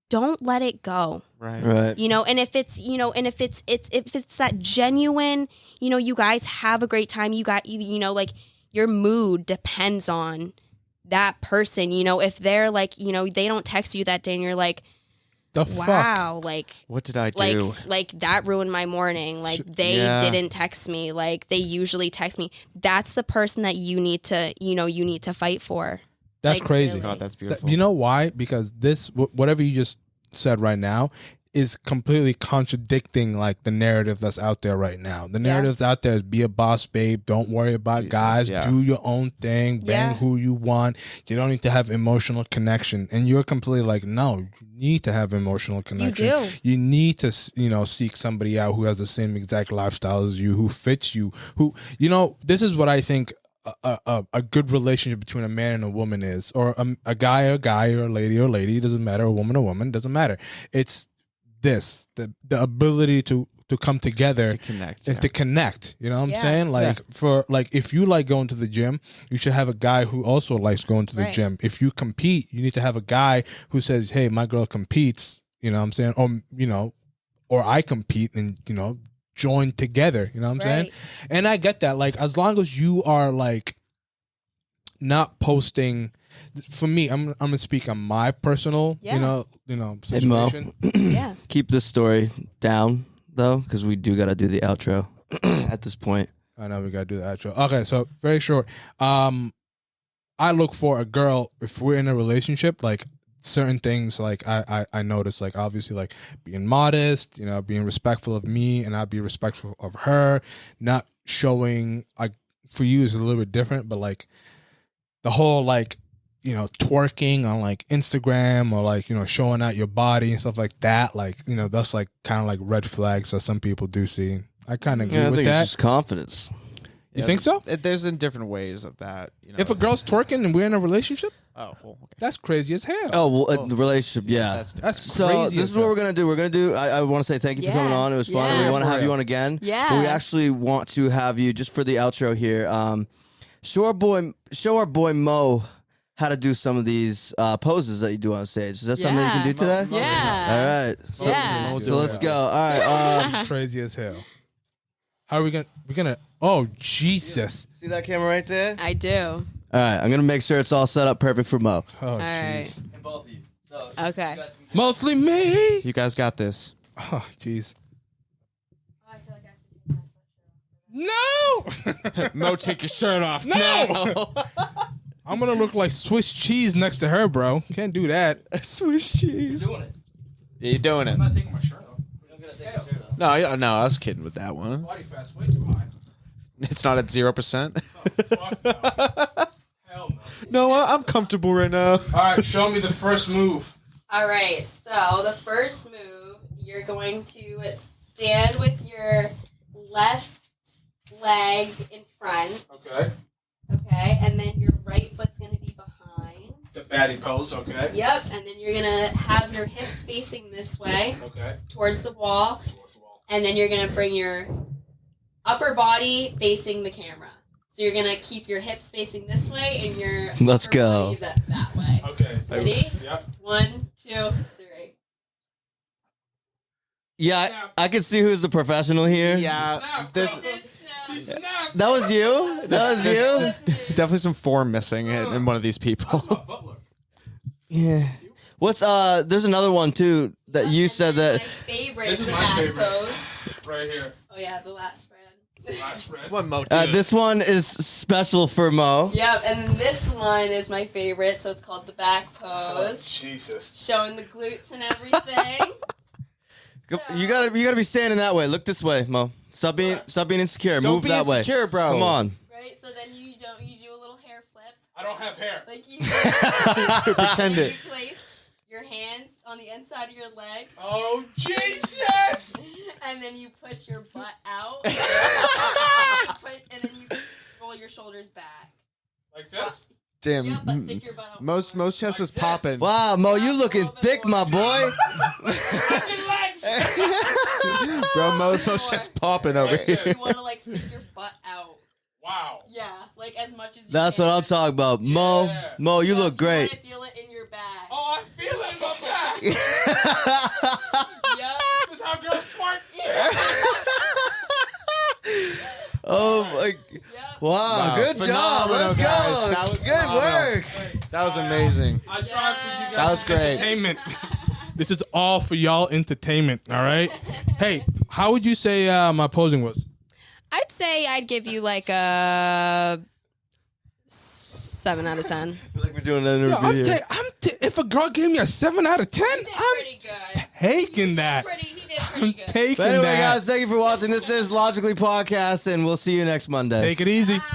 D: don't let it go.
A: Right.
D: You know, and if it's, you know, and if it's that genuine, you know, you guys have a great time, you know, like your mood depends on that person, you know, if they're like, you know, they don't text you that day and you're like, wow, like,
C: what did I do?
D: Like that ruined my morning. Like they didn't text me. Like they usually text me. That's the person that you need to fight for.
B: That's
D: like,
B: crazy.
D: really.
C: God, that's beautiful.
B: You know why? Because this, whatever you just said right now, is completely contradicting like the narrative that's out there right now. The narrative's out there is be a boss, babe. Don't worry about guys. Do your own thing. Bang who you want. You don't need to have emotional connection. And you're completely like, no, you need to have emotional connection.
D: You do.
B: You need to, you know, seek somebody out who has the same exact lifestyle as you, who fits you, who, you know, this is what I think a good relationship between a man and a woman is, or a guy, or a lady, doesn't matter, a woman, doesn't matter. It's this, the ability to come together,
C: to connect,
B: and to connect. You know what I'm saying? Like for like, if you like going to the gym, you should have a guy who also likes going to the gym. If you compete, you need to have a guy who says, "Hey, my girl competes." You know what I'm saying? Or you know, or I compete, and you know, join together. You know what I'm saying? And I get that. Like, as long as you are like not posting. For me, I'm gonna speak on my personal, you know, situation.
A: Hey, keep this story down though, because we do gotta do the outro at this point.
B: I know we gotta do the outro. Okay, so very short. I look for a girl, if we're in a relationship, like certain things, like I notice, like obviously, like being modest, you know, being respectful of me, and I'll be respectful of her. Not showing, like, for you is a little bit different, but like the whole like, you know, twerking on like Instagram, or like, you know, showing out your body and stuff like that, like, you know, that's like kind of like red flags that some people do see. I kind of agree with
A: I think
B: that.
A: it's just confidence.
B: You think so?
C: There's in different ways of that. You know,
B: if a girl's twerking and we're in a relationship,
C: well, okay.
B: that's crazy as hell.
A: Oh, well, the relationship,
B: that's
A: so
B: crazy.
A: This is what we're gonna do. We're gonna do. I want to say thank you for coming on. It was fun. We want to have you on again.
D: Yeah.
A: But we actually want to have you just for the outro here. Show our boy Mo how to do some of these poses that you do on stage. Is that something you can do today?
D: Yeah.
A: All right.
D: Yeah.
A: So let's go. All right.
B: Crazy as hell. How are we gonna? We're gonna. Oh Jesus!
A: See that camera right there?
D: I do.
A: All right. I'm gonna make sure it's all set up perfect for Mo.
B: Oh
D: All right.
B: jeez.
A: And both of you. So
D: Okay.
B: Mostly me.
C: You guys got this.
B: Oh jeez.
D: I feel like I have to take my sweatshirt off.
B: No.
C: Mo, take your shirt off.
B: No. I'm gonna look like Swiss cheese next to her, bro. Can't do that.
C: Swiss cheese.
A: doing it.
C: Yeah, you're doing it.
B: I'm not taking my shirt off.
A: I'm gonna take your shirt off.
C: No, I was kidding with that one.
B: Body fat's way too high.
C: It's not at 0%.
B: Oh, fuck no. Hell no.
C: No, I'm comfortable right now.
B: All right, show me the first move.
D: All right. So the first move, you're going to stand with your left leg in front.
B: Okay.
D: Okay. And then your right foot's going to be behind.
B: The baddie pose. Okay.
D: Yep. And then you're going to have your hips facing this way
B: Okay.
D: towards the wall. And then you're going to bring your upper body facing the camera. So you're going to keep your hips facing this way and your
A: Let's
D: upper
A: go.
D: body that way.
B: Okay.
D: Ready?
B: Yep.
D: 1, 2, 3.
A: Yeah, I can see who's the professional here.
C: Yeah,
B: Snap,
C: there's
B: bro.
D: Did
B: She
D: snap.
B: snapped.
A: That was you? That was you?
C: definitely some form missing in one of these people.
B: Butler.
A: Yeah. What's there's another one too that you said that
D: My favorite
B: This is
D: the
B: my
D: back
B: favorite.
D: pose.
B: Right here.
D: Oh yeah, the last spread.
B: Last spread.
C: One Mo.
A: this one is special for Mo.
D: Yep, and then this one is my favorite, so it's called the back
B: Oh,
D: pose.
B: Jesus.
D: Showing the glutes and everything.
A: You gotta be standing that way. Look this way, Mo. Stop being insecure.
C: Don't
A: Move
C: be
A: that
C: insecure,
A: way.
C: bro.
A: Come on.
D: Right, so then you do a little hair flip.
B: I don't have hair.
D: Like you
C: Pretend
D: and
C: it.
D: you place your hands on the inside of your legs.
B: Oh, Jesus.
D: And then you push your butt out. And then you roll your shoulders back.
B: Like this?
C: Damn.
D: Yep, but stick your butt out.
C: Most chest is
B: Like this.
C: popping.
A: Wow, Mo, you looking thick, my boy.
B: Relax.
C: Bro, Mo's chest popping over
B: Right there.
C: here.
D: You want to like stick your butt out.
B: Wow.
D: Yeah, like as much as you
A: That's
D: can.
A: what I'm talking about. Mo,
B: Yeah.
A: Mo, you
D: Yeah,
A: look
D: You
A: great.
D: want to feel it in your back.
B: Oh, I feel it in my back.
D: Yep.
B: This is how girls twerk.
A: Oh my!
D: Yep.
A: Wow,
C: Wow,
A: good job.
C: phenomenal,
A: Let's
C: guys.
A: go.
C: That was
A: Good
C: phenomenal.
A: work.
C: That was amazing.
B: I tried for you guys.
C: That was great.
B: Entertainment. This is all for y'all entertainment, all right? Hey, how would you say my posing was?
D: I'd say I'd give you like a 7 out of 10.
A: I feel like we're doing an
B: Yo,
A: interview here.
B: if a girl gave me a 7 out of 10,
D: He did
B: I'm
D: pretty good.
B: taking that.
D: He did
B: I'm
D: pretty good.
B: taking
A: But anyway,
B: that.
A: guys, thank you for watching. This is Logically Podcast, and we'll see you next Monday.
B: Take it easy.
D: Bye.